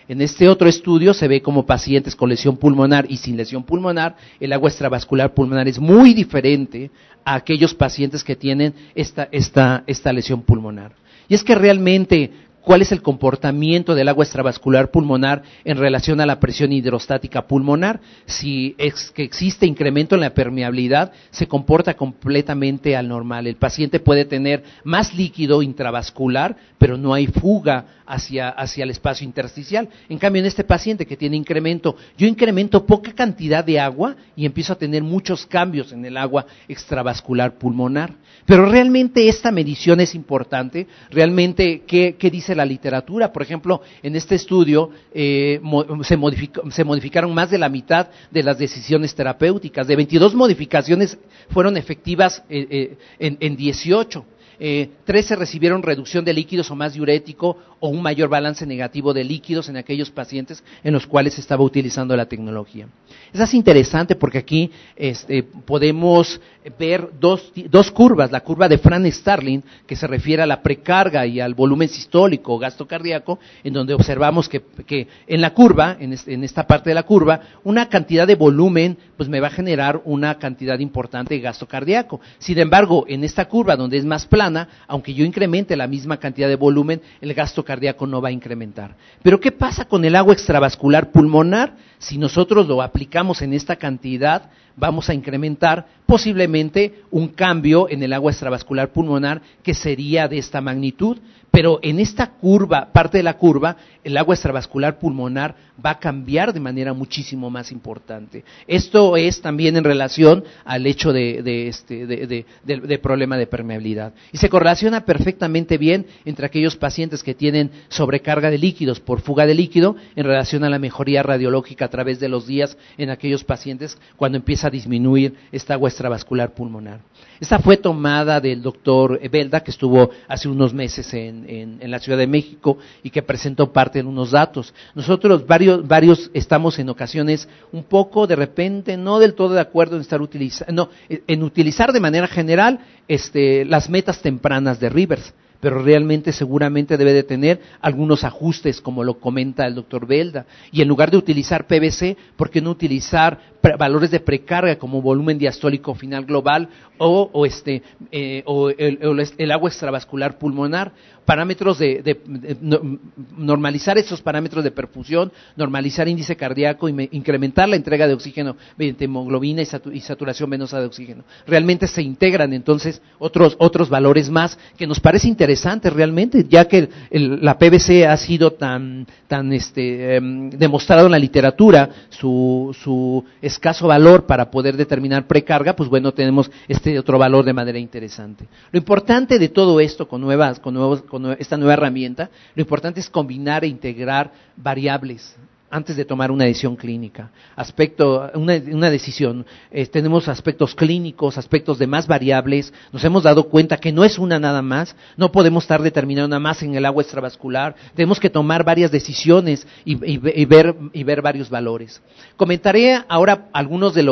B: En este otro estudio se ve como pacientes con lesión pulmonar y sin lesión pulmonar, el agua extravascular pulmonar es muy diferente a aquellos pacientes que tienen esta lesión pulmonar. Y es que realmente, ¿cuál es el comportamiento del agua extravascular pulmonar en relación a la presión hidrostática pulmonar? Si es que existe incremento en la permeabilidad, se comporta completamente al normal. El paciente puede tener más líquido intravascular, pero no hay fuga hacia el espacio intersticial. En cambio, en este paciente que tiene incremento, yo incremento poca cantidad de agua y empiezo a tener muchos cambios en el agua extravascular pulmonar. Pero realmente esta medición es importante. Realmente, ¿qué dice la literatura? Por ejemplo, en este estudio se modificaron más de la mitad de las decisiones terapéuticas. De 22 modificaciones fueron efectivas en 18. 13 recibieron reducción de líquidos o más diurético o un mayor balance negativo de líquidos en aquellos pacientes en los cuales se estaba utilizando la tecnología. Eso es interesante porque aquí podemos ver dos curvas, la curva de Fran-Starling, que se refiere a la precarga y al volumen sistólico o gasto cardíaco, en donde observamos que en la curva, en esta parte de la curva, una cantidad de volumen pues me va a generar una cantidad importante de gasto cardíaco. Sin embargo, en esta curva donde es más plana, aunque yo incremente la misma cantidad de volumen, el gasto cardíaco no va a incrementar. Pero ¿qué pasa con el agua extravascular pulmonar? Si nosotros lo aplicamos en esta cantidad, vamos a incrementar posiblemente un cambio en el agua extravascular pulmonar que sería de esta magnitud, pero en esta curva, parte de la curva, el agua extravascular pulmonar va a cambiar de manera muchísimo más importante. Esto es también en relación al hecho de problema de permeabilidad. Y se correlaciona perfectamente bien entre aquellos pacientes que tienen sobrecarga de líquidos por fuga de líquido en relación a la mejoría radiológica a través de los días en aquellos pacientes cuando empieza a disminuir esta agua extravascular pulmonar. Esta fue tomada del doctor Belda, que estuvo hace unos meses en la Ciudad de México y que presentó parte de unos datos. Nosotros varios estamos en ocasiones un poco de repente no del todo de acuerdo en utilizar de manera general las metas tempranas de Rivers, pero realmente seguramente debe de tener algunos ajustes, como lo comenta el doctor Belda. Y en lugar de utilizar PVC, ¿por qué no utilizar valores de precarga como volumen diastólico final global o el agua extravascular pulmonar? Parámetros normalizar esos parámetros de perfusión, normalizar índice cardíaco y incrementar la entrega de oxígeno mediante hemoglobina y saturación venosa de oxígeno. Realmente se integran entonces otros valores más que nos parece interesante realmente, ya que la PVC ha sido tan demostrado en la literatura su escaso valor para poder determinar precarga, pues bueno, tenemos otro valor de manera interesante. Lo importante de todo esto con esta nueva herramienta, lo importante es combinar e integrar variables antes de tomar una decisión clínica. Una decisión, tenemos aspectos clínicos, aspectos de más variables, nos hemos dado cuenta que no es una nada más, no podemos estar determinando nada más en el agua extravascular, tenemos que tomar varias decisiones y ver varios valores. Comentaré ahora algunos de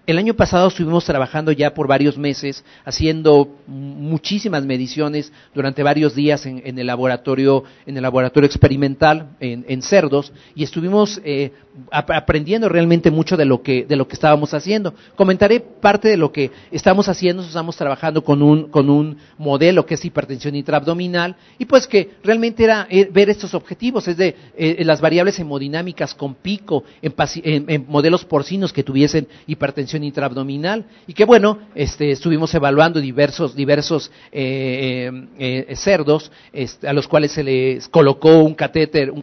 B: el año pasado estuvimos trabajando ya por varios meses, haciendo muchísimas mediciones durante varios días en el laboratorio experimental en cerdos, y estuvimos aprendiendo realmente mucho de lo que estábamos haciendo. Comentaré parte de lo que estamos haciendo. Estamos trabajando con un modelo que es hipertensión intraabdominal, y pues que realmente era ver estos objetivos, es de las variables hemodinámicas con pico en modelos porcinos que tuviesen hipertensión intraabdominal, y que bueno, estuvimos evaluando diversos cerdos a los cuales se les colocó un catéter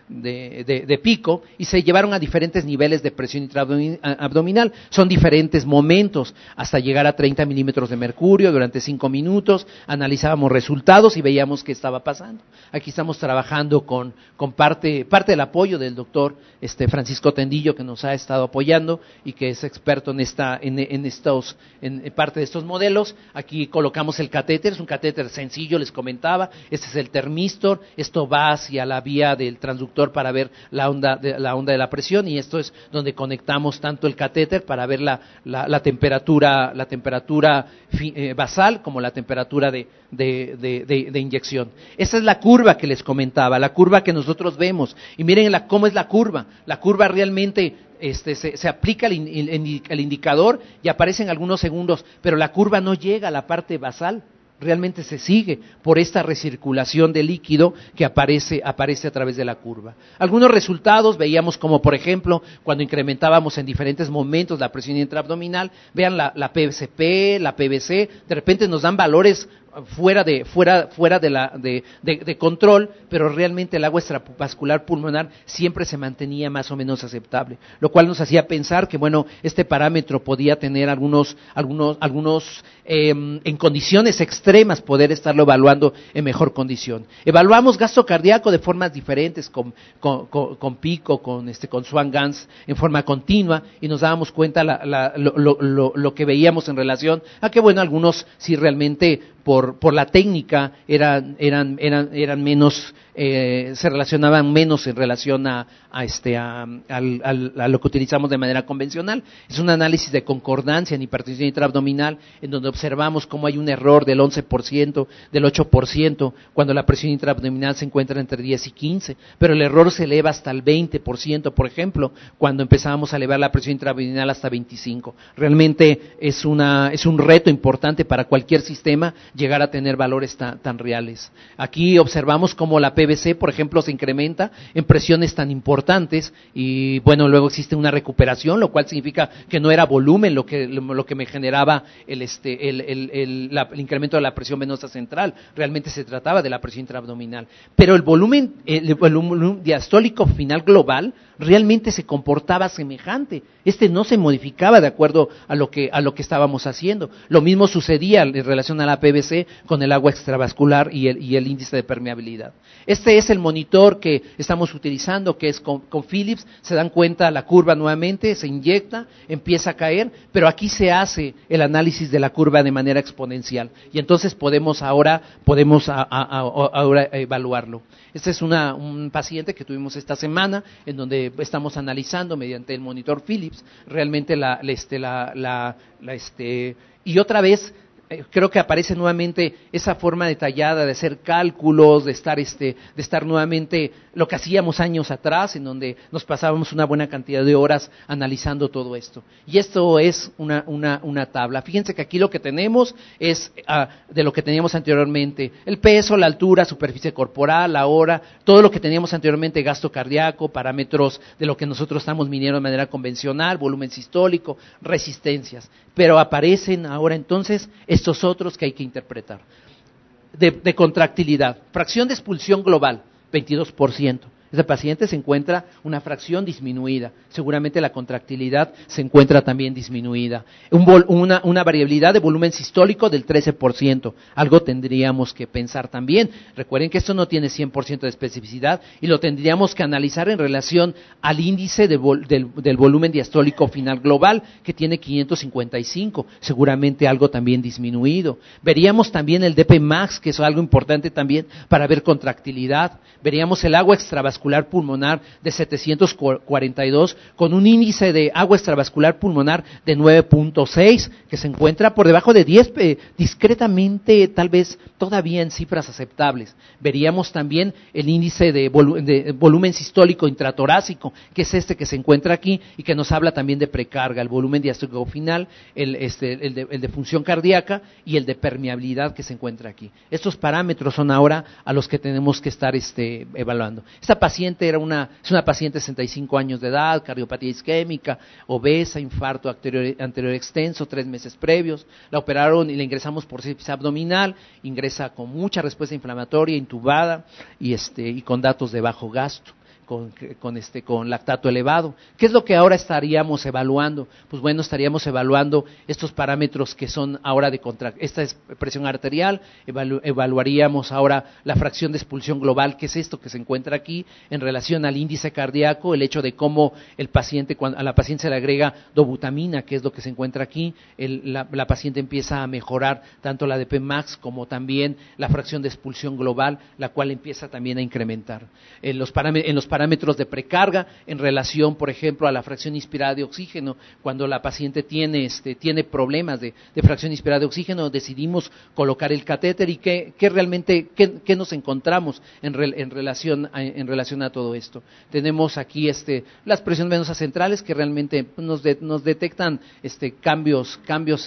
B: de pico, y se llevaron a diferentes niveles de presión intraabdominal. Son diferentes momentos hasta llegar a 30 milímetros de mercurio durante 5 minutos. Analizábamos resultados y veíamos qué estaba pasando. Aquí estamos trabajando con parte del apoyo del doctor Francisco Tendillo, que nos ha estado apoyando y que es experto en parte de estos modelos. Aquí colocamos el catéter, es un catéter sencillo, les comentaba. Este es el termistor, esto va hacia la vía del transductor para ver la onda de la presión, y esto es donde conectamos tanto el catéter para ver la temperatura basal como la temperatura de inyección. Esa es la curva que les comentaba, la curva que nosotros vemos, y miren cómo es la curva. La curva realmente se aplica el indicador y aparece en algunos segundos, pero la curva no llega a la parte basal. Realmente se sigue por esta recirculación de líquido que aparece a través de la curva. Algunos resultados veíamos como, por ejemplo, cuando incrementábamos en diferentes momentos la presión intraabdominal, vean la PCP, la PVC, de repente nos dan valores fuera de control, pero realmente el agua extravascular pulmonar siempre se mantenía más o menos aceptable, lo cual nos hacía pensar que bueno, este parámetro podía tener algunos en condiciones extremas extremas, poder estarlo evaluando en mejor condición. Evaluamos gasto cardíaco de formas diferentes, con Pico, con Swan-Ganz, en forma continua, y nos dábamos cuenta lo que veíamos en relación a que, bueno, algunos sí realmente por la técnica eran menos, se relacionaban menos en relación a lo que utilizamos de manera convencional. Es un análisis de concordancia en hipertensión intraabdominal, en donde observamos cómo hay un error del 11%, del 8%, cuando la presión intraabdominal se encuentra entre 10 y 15, pero el error se eleva hasta el 20%, por ejemplo, cuando empezábamos a elevar la presión intraabdominal hasta 25. Realmente es un reto importante para cualquier sistema llegar a tener valores tan reales. Aquí observamos cómo la PVC, por ejemplo, se incrementa en presiones tan importantes y, bueno, luego existe una recuperación, lo cual significa que no era volumen lo que me generaba el incremento de la presión venosa central, realmente se trataba de la presión intraabdominal. Pero el volumen diastólico final global realmente se comportaba semejante. No se modificaba de acuerdo a lo que estábamos haciendo. Lo mismo sucedía en relación a la PVC con el agua extravascular y el índice de permeabilidad. Este es el monitor que estamos utilizando, que es con Philips. Se dan cuenta, la curva nuevamente se inyecta, empieza a caer, pero aquí se hace el análisis de la curva de manera exponencial y entonces podemos ahora evaluarlo. Este es un paciente que tuvimos esta semana, en donde estamos analizando mediante el monitor Philips realmente y otra vez creo que aparece nuevamente esa forma detallada de hacer cálculos, de estar nuevamente lo que hacíamos años atrás, en donde nos pasábamos una buena cantidad de horas analizando todo esto. Y esto es una tabla. Fíjense que aquí lo que tenemos es de lo que teníamos anteriormente: el peso, la altura, superficie corporal, la hora, todo lo que teníamos anteriormente, gasto cardíaco, parámetros de lo que nosotros estamos midiendo de manera convencional, volumen sistólico, resistencias. Pero aparecen ahora entonces estos otros que hay que interpretar. De contractilidad, fracción de expulsión global, 22%. Ese paciente se encuentra una fracción disminuida, seguramente la contractilidad se encuentra también disminuida. Una variabilidad de volumen sistólico del 13%, algo tendríamos que pensar también. Recuerden que esto no tiene 100% de especificidad y lo tendríamos que analizar en relación al índice del volumen diastólico final global, que tiene 555, seguramente algo también disminuido. Veríamos también el DP max, que es algo importante también para ver contractilidad. Veríamos el agua extravascular pulmonar de 742 con un índice de agua extravascular pulmonar de 9.6, que se encuentra por debajo de 10, discretamente, tal vez todavía en cifras aceptables. Veríamos también el índice de volumen sistólico intratorácico, que es que se encuentra aquí y que nos habla también de precarga, el volumen diastólico final, el de función cardíaca y el de permeabilidad que se encuentra aquí. Estos parámetros son ahora a los que tenemos que estar evaluando. Esta paciente es una paciente de 65 años de edad, cardiopatía isquémica, obesa, infarto anterior extenso, 3 meses previos. La operaron y la ingresamos por sepsis abdominal, ingresa con mucha respuesta inflamatoria, intubada y con datos de bajo gasto. Con lactato elevado. ¿Qué es lo que ahora estaríamos evaluando? Pues bueno, estaríamos evaluando estos parámetros que son ahora esta es presión arterial, evaluaríamos ahora la fracción de expulsión global, que es esto que se encuentra aquí, en relación al índice cardíaco, el hecho de cómo a la paciente se le agrega dobutamina, que es lo que se encuentra aquí, la paciente empieza a mejorar tanto la DP max como también la fracción de expulsión global, la cual empieza también a incrementar. En los parámetros de precarga en relación, por ejemplo, a la fracción inspirada de oxígeno. Cuando la paciente tiene problemas de fracción inspirada de oxígeno, decidimos colocar el catéter y qué nos encontramos en relación a todo esto. Tenemos aquí las presiones venosas centrales, que realmente nos detectan cambios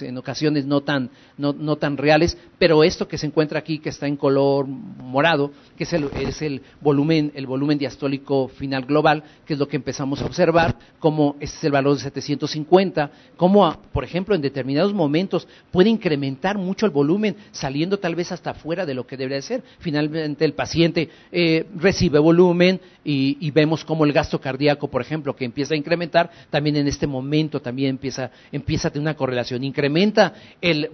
B: en ocasiones no tan reales, pero esto que se encuentra aquí, que está en color morado, que es el volumen diastólico diastólico final global, que es lo que empezamos a observar, como este es el valor de 750, como por ejemplo en determinados momentos puede incrementar mucho el volumen, saliendo tal vez hasta fuera de lo que debería ser. Finalmente el paciente recibe volumen y vemos como el gasto cardíaco, por ejemplo, que empieza a incrementar, también en este momento también empieza a tener una correlación, incrementa el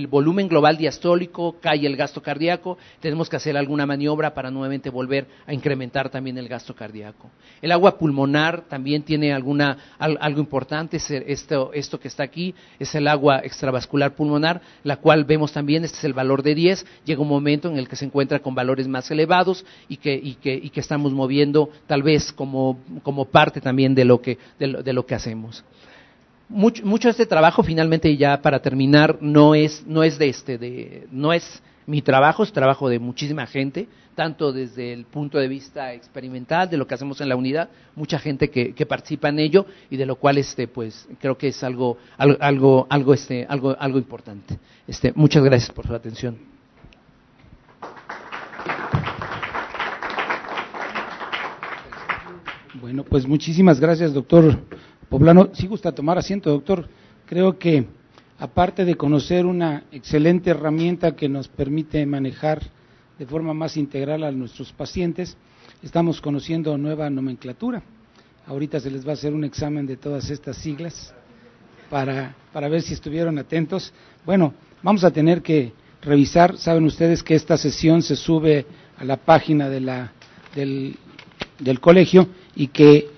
B: volumen global diastólico, cae el gasto cardíaco, tenemos que hacer alguna maniobra para nuevamente volver a incrementar también el gasto cardíaco. El agua pulmonar también tiene algo importante, esto que está aquí es el agua extravascular pulmonar, la cual vemos también, este es el valor de 10, llega un momento en el que se encuentra con valores más elevados y que estamos moviendo tal vez como parte también de lo que hacemos. Mucho de este trabajo, finalmente, ya para terminar, no es mi trabajo, es trabajo de muchísima gente, tanto desde el punto de vista experimental, de lo que hacemos en la unidad, mucha gente que participa en ello y de lo cual pues creo que es algo importante. Muchas gracias por su atención.
A: Bueno, pues muchísimas gracias, doctor Poblano. Sí gusta tomar asiento, doctor. Creo que aparte de conocer una excelente herramienta que nos permite manejar de forma más integral a nuestros pacientes, estamos conociendo nueva nomenclatura. Ahorita se les va a hacer un examen de todas estas siglas para ver si estuvieron atentos. Bueno, vamos a tener que revisar. Saben ustedes que esta sesión se sube a la página del colegio y que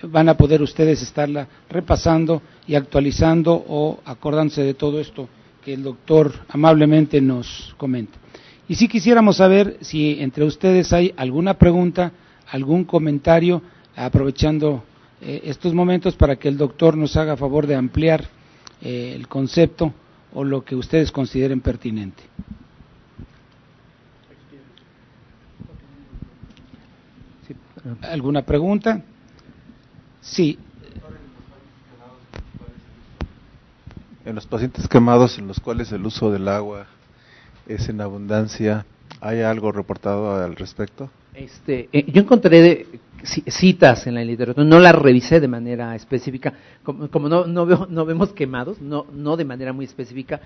A: van a poder ustedes estarla repasando y actualizando o acordándose de todo esto que el doctor amablemente nos comenta. Y si quisiéramos saber si entre ustedes hay alguna pregunta, algún comentario, aprovechando estos momentos para que el doctor nos haga favor de ampliar el concepto o lo que ustedes consideren pertinente. ¿Sí? ¿Alguna pregunta? Sí.
C: En los pacientes quemados en los cuales el uso del agua es en abundancia, ¿hay algo reportado al respecto?
B: Yo encontré citas en la literatura, no las revisé de manera específica, como no vemos quemados, no de manera muy específica,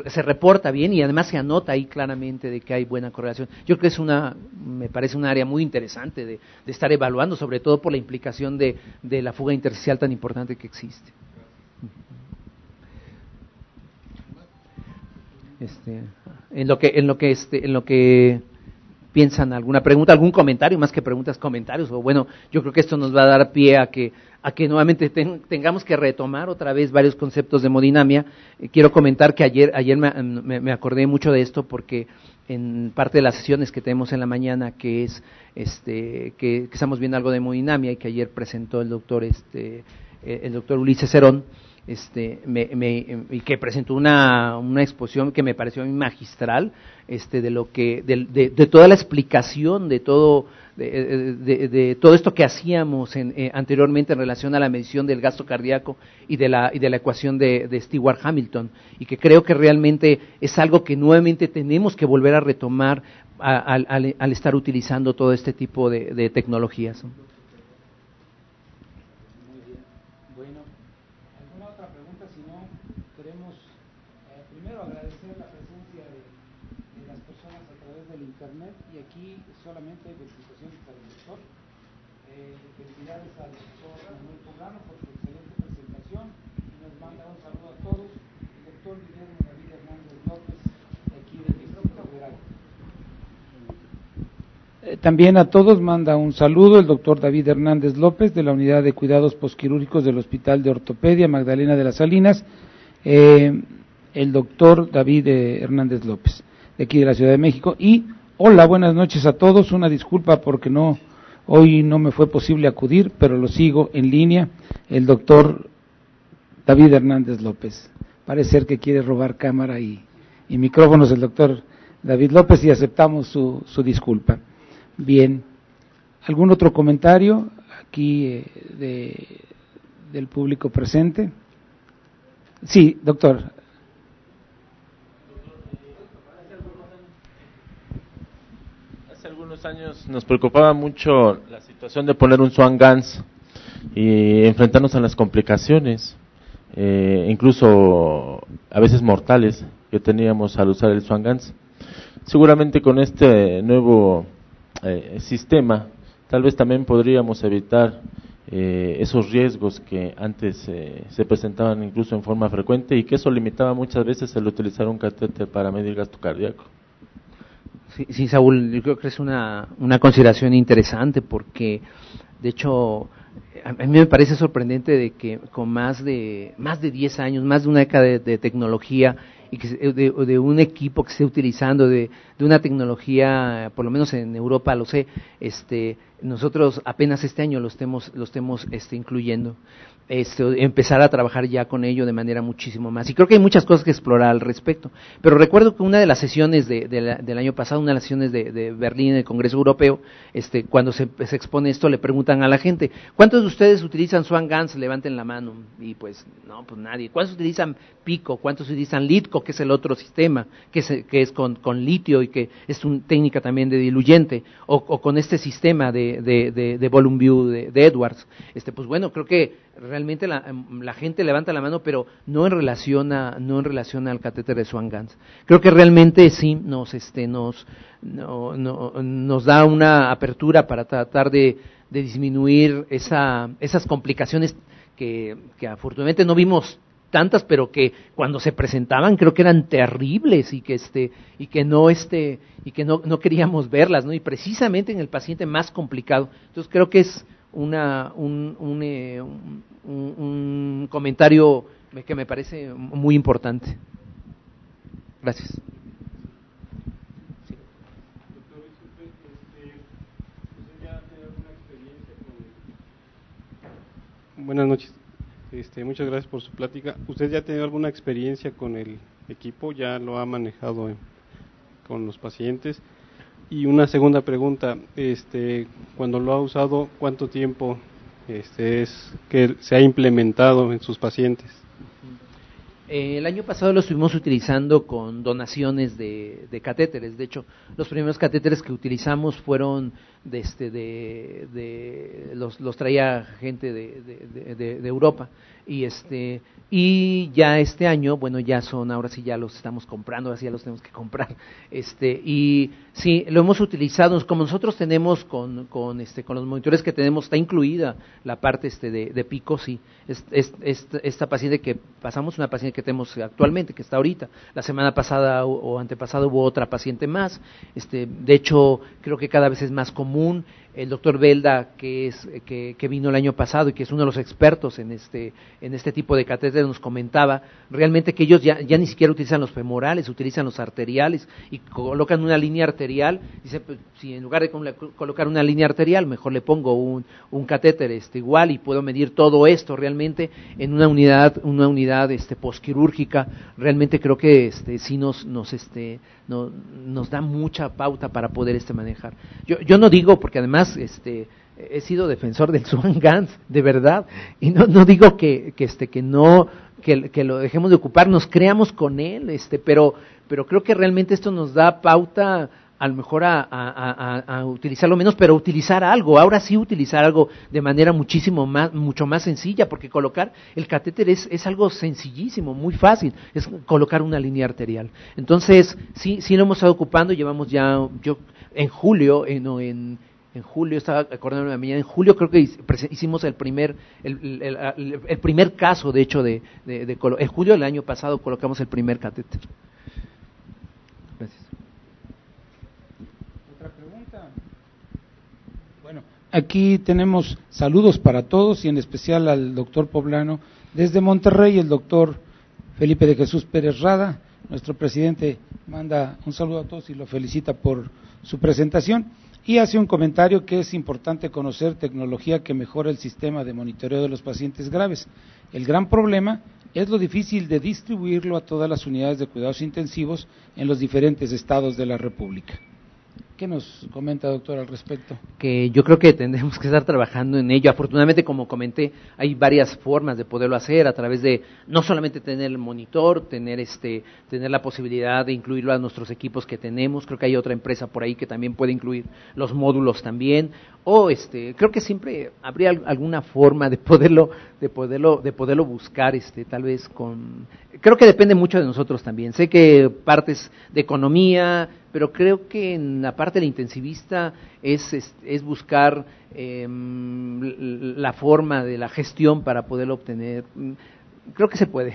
B: se reporta bien y además se anota ahí claramente de que hay buena correlación. Yo creo que me parece un área muy interesante de estar evaluando, sobre todo por la implicación de la fuga intersticial tan importante que existe. En lo que piensan, alguna pregunta, algún comentario, más que preguntas, comentarios, o bueno, yo creo que esto nos va a dar pie a que nuevamente tengamos que retomar otra vez varios conceptos de hemodinamia. Quiero comentar que ayer me acordé mucho de esto porque en parte de las sesiones que tenemos en la mañana, que es que estamos viendo algo de hemodinamia y que ayer presentó el doctor Ulises Cerón, y que presentó una exposición que me pareció magistral, de toda la explicación de todo esto que hacíamos anteriormente en relación a la medición del gasto cardíaco y de la ecuación de Stewart Hamilton, y que creo que realmente es algo que nuevamente tenemos que volver a retomar al estar utilizando todo este tipo de tecnologías.
A: Internet, y aquí solamente hay felicitaciones para el doctor. Felicidades al doctor Manuel Poblano por su excelente presentación y nos manda un saludo a todos. El doctor Guillermo David Hernández López, de aquí del Distrito Federal. También a todos manda un saludo el doctor David Hernández López, de la Unidad de Cuidados Posquirúrgicos del Hospital de Ortopedia Magdalena de las Salinas, el doctor David Hernández López, de aquí de la Ciudad de México. Y hola, buenas noches a todos. Una disculpa porque hoy no me fue posible acudir, pero lo sigo en línea. El doctor David Hernández López. Parece ser que quiere robar cámara y micrófonos el doctor David López, y aceptamos su disculpa. Bien. ¿Algún otro comentario aquí del público presente? Sí, doctor.
D: unos años nos preocupaba mucho la situación de poner un Swan-Ganz y enfrentarnos a las complicaciones, incluso a veces mortales, que teníamos al usar el Swan-Ganz. Seguramente con este nuevo sistema, tal vez también podríamos evitar esos riesgos que antes se presentaban incluso en forma frecuente, y que eso limitaba muchas veces el utilizar un catéter para medir gasto cardíaco.
B: Sí, Saúl, yo creo que es una consideración interesante, porque de hecho a mí me parece sorprendente de que con más de 10 años, más de una década de tecnología, y que de un equipo que esté utilizando, de una tecnología, por lo menos en Europa lo sé, nosotros apenas este año lo estemos incluyendo, empezar a trabajar ya con ello de manera muchísimo más. Y creo que hay muchas cosas que explorar al respecto. Pero recuerdo que una de las sesiones del año pasado, una de las sesiones de Berlín, en el Congreso Europeo, cuando se expone esto, le preguntan a la gente: ¿cuántos de ustedes utilizan Swan-Ganz? Levanten la mano. Y pues, no, pues nadie. ¿Cuántos utilizan Pico? ¿Cuántos utilizan Litco, que es el otro sistema, que es con litio y que es una técnica también de diluyente? O con este sistema de Volume View de Edwards. Pues bueno, creo que realmente la gente levanta la mano, pero no en relación al catéter de Swan-Ganz. Creo que realmente sí nos da una apertura para tratar de disminuir esas complicaciones que afortunadamente no vimos tantas, pero que cuando se presentaban creo que eran terribles, y que no queríamos verlas, ¿no? Y precisamente en el paciente más complicado. Entonces creo que es un comentario que me parece muy importante. Gracias. Sí.
E: Buenas noches. Muchas gracias por su plática. ¿Usted ya ha tenido alguna experiencia con el equipo? ¿Ya lo ha manejado con los pacientes? Y una segunda pregunta, cuando lo ha usado, ¿cuánto tiempo es que se ha implementado en sus pacientes?
B: El año pasado lo estuvimos utilizando con donaciones de catéteres. De hecho, los primeros catéteres que utilizamos fueron los traía gente de Europa, y ya este año, bueno, ahora sí ya los estamos comprando, ahora sí ya los tenemos que comprar, y sí, lo hemos utilizado. Como nosotros tenemos con los monitores que tenemos, está incluida la parte de Pico. Sí, esta paciente que pasamos, una paciente que tenemos actualmente, que está ahorita, la semana pasada o antepasada hubo otra paciente más. De hecho, creo que cada vez es más común. El doctor Belda, que vino el año pasado y que es uno de los expertos en este tipo de catéteres, nos comentaba realmente que ellos ya ni siquiera utilizan los femorales, utilizan los arteriales, y colocan una línea arterial. Dice, pues, si en lugar de colocar una línea arterial, mejor le pongo un catéter igual, y puedo medir todo esto realmente en una unidad posquirúrgica. Realmente creo que sí nos da mucha pauta para poder manejar. Yo no digo, porque además he sido defensor del Swan-Ganz, de verdad, y no digo que lo dejemos de ocupar, nos creamos con él, pero creo que realmente esto nos da pauta a lo mejor a utilizarlo menos, pero utilizar algo, ahora sí utilizar algo de manera mucho más sencilla, porque colocar el catéter es algo sencillísimo, muy fácil, es colocar una línea arterial. Entonces, sí lo hemos estado ocupando. Llevamos ya, yo en julio, en julio, estaba acordando de la mañana, en julio creo que hicimos el primer caso, de hecho, en julio del año pasado colocamos el primer catéter. Gracias.
A: ¿Otra pregunta? Bueno, aquí tenemos saludos para todos, y en especial al doctor Poblano. Desde Monterrey, el doctor Felipe de Jesús Pérez Rada, nuestro presidente, manda un saludo a todos y lo felicita por su presentación, y hace un comentario que es importante conocer tecnología que mejora el sistema de monitoreo de los pacientes graves. El gran problema es lo difícil de distribuirlo a todas las unidades de cuidados intensivos en los diferentes estados de la República. ¿Qué nos comenta, doctor, al respecto?
B: Que yo creo que tendremos que estar trabajando en ello. Afortunadamente, como comenté, hay varias formas de poderlo hacer a través de no solamente tener el monitor, tener la posibilidad de incluirlo a nuestros equipos que tenemos. Creo que hay otra empresa por ahí que también puede incluir los módulos también. O creo que siempre habría alguna forma de poderlo buscar, tal vez creo que depende mucho de nosotros también. Sé que partes de economía, pero creo que en la parte de la intensivista es buscar la forma de la gestión para poderlo obtener. Creo que se puede.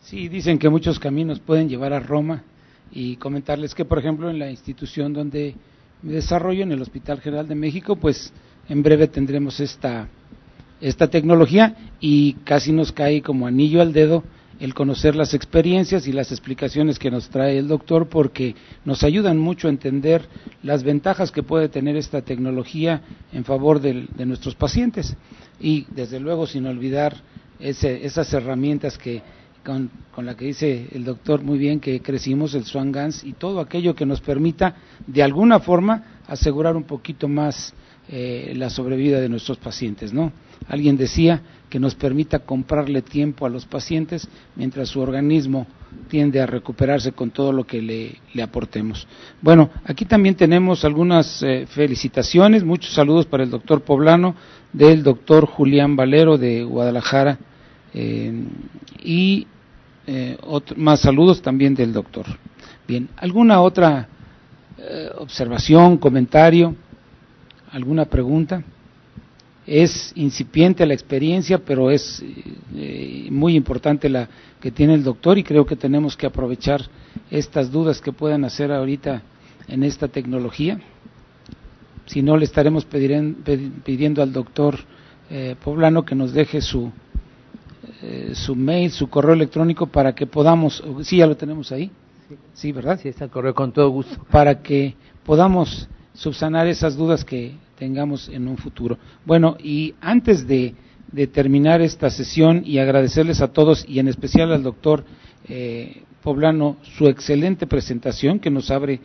A: Sí, dicen que muchos caminos pueden llevar a Roma, y comentarles que, por ejemplo, en la institución donde me desarrollo, en el Hospital General de México, pues en breve tendremos esta tecnología, y casi nos cae como anillo al dedo el conocer las experiencias y las explicaciones que nos trae el doctor, porque nos ayudan mucho a entender las ventajas que puede tener esta tecnología en favor de nuestros pacientes, y desde luego sin olvidar esas herramientas que con la que dice el doctor muy bien que crecimos, el Swan Ganz, y todo aquello que nos permita de alguna forma asegurar un poquito más la sobrevida de nuestros pacientes, ¿no? Alguien decía que nos permita comprarle tiempo a los pacientes mientras su organismo tiende a recuperarse con todo lo que le aportemos. Bueno, aquí también tenemos algunas felicitaciones, muchos saludos para el doctor Poblano, del doctor Julián Valero de Guadalajara, y más saludos también del doctor. Bien, ¿alguna otra observación, comentario, alguna pregunta? Es incipiente la experiencia, pero es muy importante la que tiene el doctor, y creo que tenemos que aprovechar estas dudas que puedan hacer ahorita en esta tecnología. Si no, le estaremos pidiendo al doctor Poblano que nos deje su mail, su correo electrónico, para que podamos, sí, ya lo tenemos ahí, sí, ¿verdad?
B: Sí, está el correo, con todo gusto.
A: Para que podamos subsanar esas dudas que tengamos en un futuro. Bueno, y antes de terminar esta sesión y agradecerles a todos, y en especial al doctor Poblano, su excelente presentación, que nos abre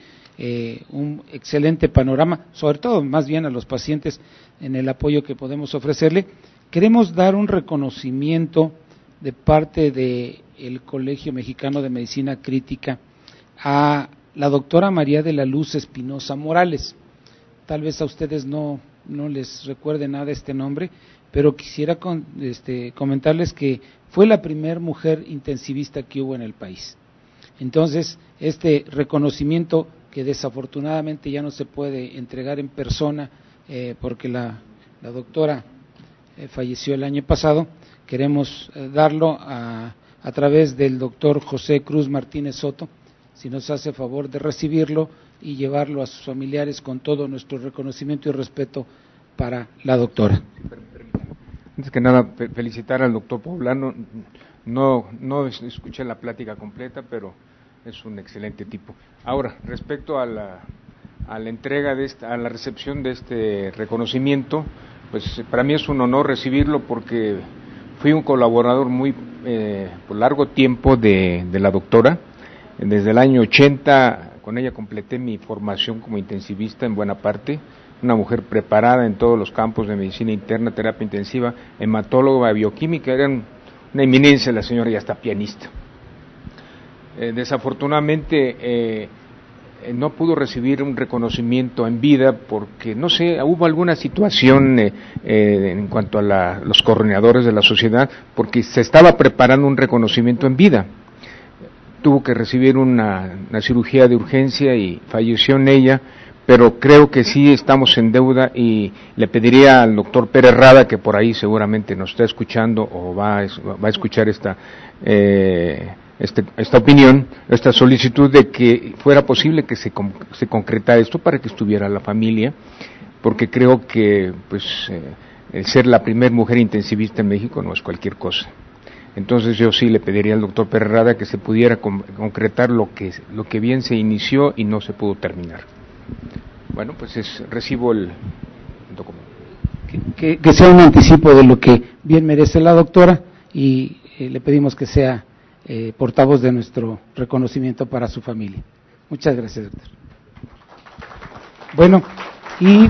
A: un excelente panorama, sobre todo más bien a los pacientes, en el apoyo que podemos ofrecerle. Queremos dar un reconocimiento de parte del Colegio Mexicano de Medicina Crítica a la doctora María de la Luz Espinosa Morales. Tal vez a ustedes no les recuerde nada este nombre, pero quisiera comentarles que fue la primera mujer intensivista que hubo en el país. Entonces, este reconocimiento, que desafortunadamente ya no se puede entregar en persona, porque la doctora falleció el año pasado, queremos darlo a través del doctor José Cruz Martínez Soto, si nos hace favor de recibirlo y llevarlo a sus familiares con todo nuestro reconocimiento y respeto para la doctora.
F: Antes que nada, felicitar al doctor Poblano. No escuché la plática completa, pero es un excelente tipo. Ahora, respecto a la entrega a la recepción de este reconocimiento, pues para mí es un honor recibirlo, porque fui un colaborador muy por largo tiempo de la doctora. Desde el año 80 con ella completé mi formación como intensivista en buena parte, una mujer preparada en todos los campos de medicina interna, terapia intensiva, hematóloga, bioquímica, era una eminencia la señora, y hasta pianista. Desafortunadamente no pudo recibir un reconocimiento en vida porque, no sé, hubo alguna situación en cuanto a los coordinadores de la sociedad, porque se estaba preparando un reconocimiento en vida. Tuvo que recibir una cirugía de urgencia y falleció en ella, pero creo que sí estamos en deuda, y le pediría al doctor Pérez Rada, que por ahí seguramente nos está escuchando o va a escuchar esta opinión, esta solicitud, de que fuera posible que se concretara esto para que estuviera la familia, porque creo que pues el ser la primer mujer intensivista en México no es cualquier cosa. Entonces yo sí le pediría al doctor Pérez Rada que se pudiera concretar lo que bien se inició y no se pudo terminar. Bueno, pues recibo el documento.
A: Que sea un anticipo de lo que bien merece la doctora, y le pedimos que sea portavoz de nuestro reconocimiento para su familia. Muchas gracias, doctor. Bueno, y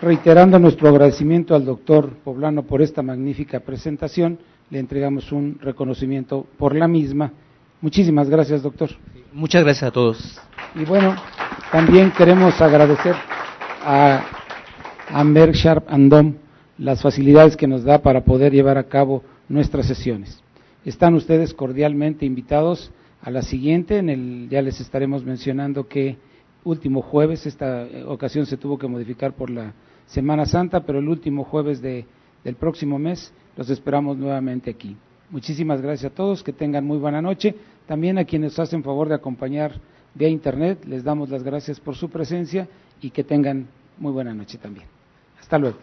A: reiterando nuestro agradecimiento al doctor Poblano por esta magnífica presentación, le entregamos un reconocimiento por la misma. Muchísimas gracias, doctor.
B: Muchas gracias a todos.
A: Y bueno, también queremos agradecer a Amber Sharp and Dom las facilidades que nos da para poder llevar a cabo nuestras sesiones. Están ustedes cordialmente invitados a la siguiente, ya les estaremos mencionando que último jueves, esta ocasión se tuvo que modificar por la Semana Santa, pero el último jueves del próximo mes los esperamos nuevamente aquí. Muchísimas gracias a todos, que tengan muy buena noche. También a quienes hacen favor de acompañar vía internet, les damos las gracias por su presencia y que tengan muy buena noche también. Hasta luego.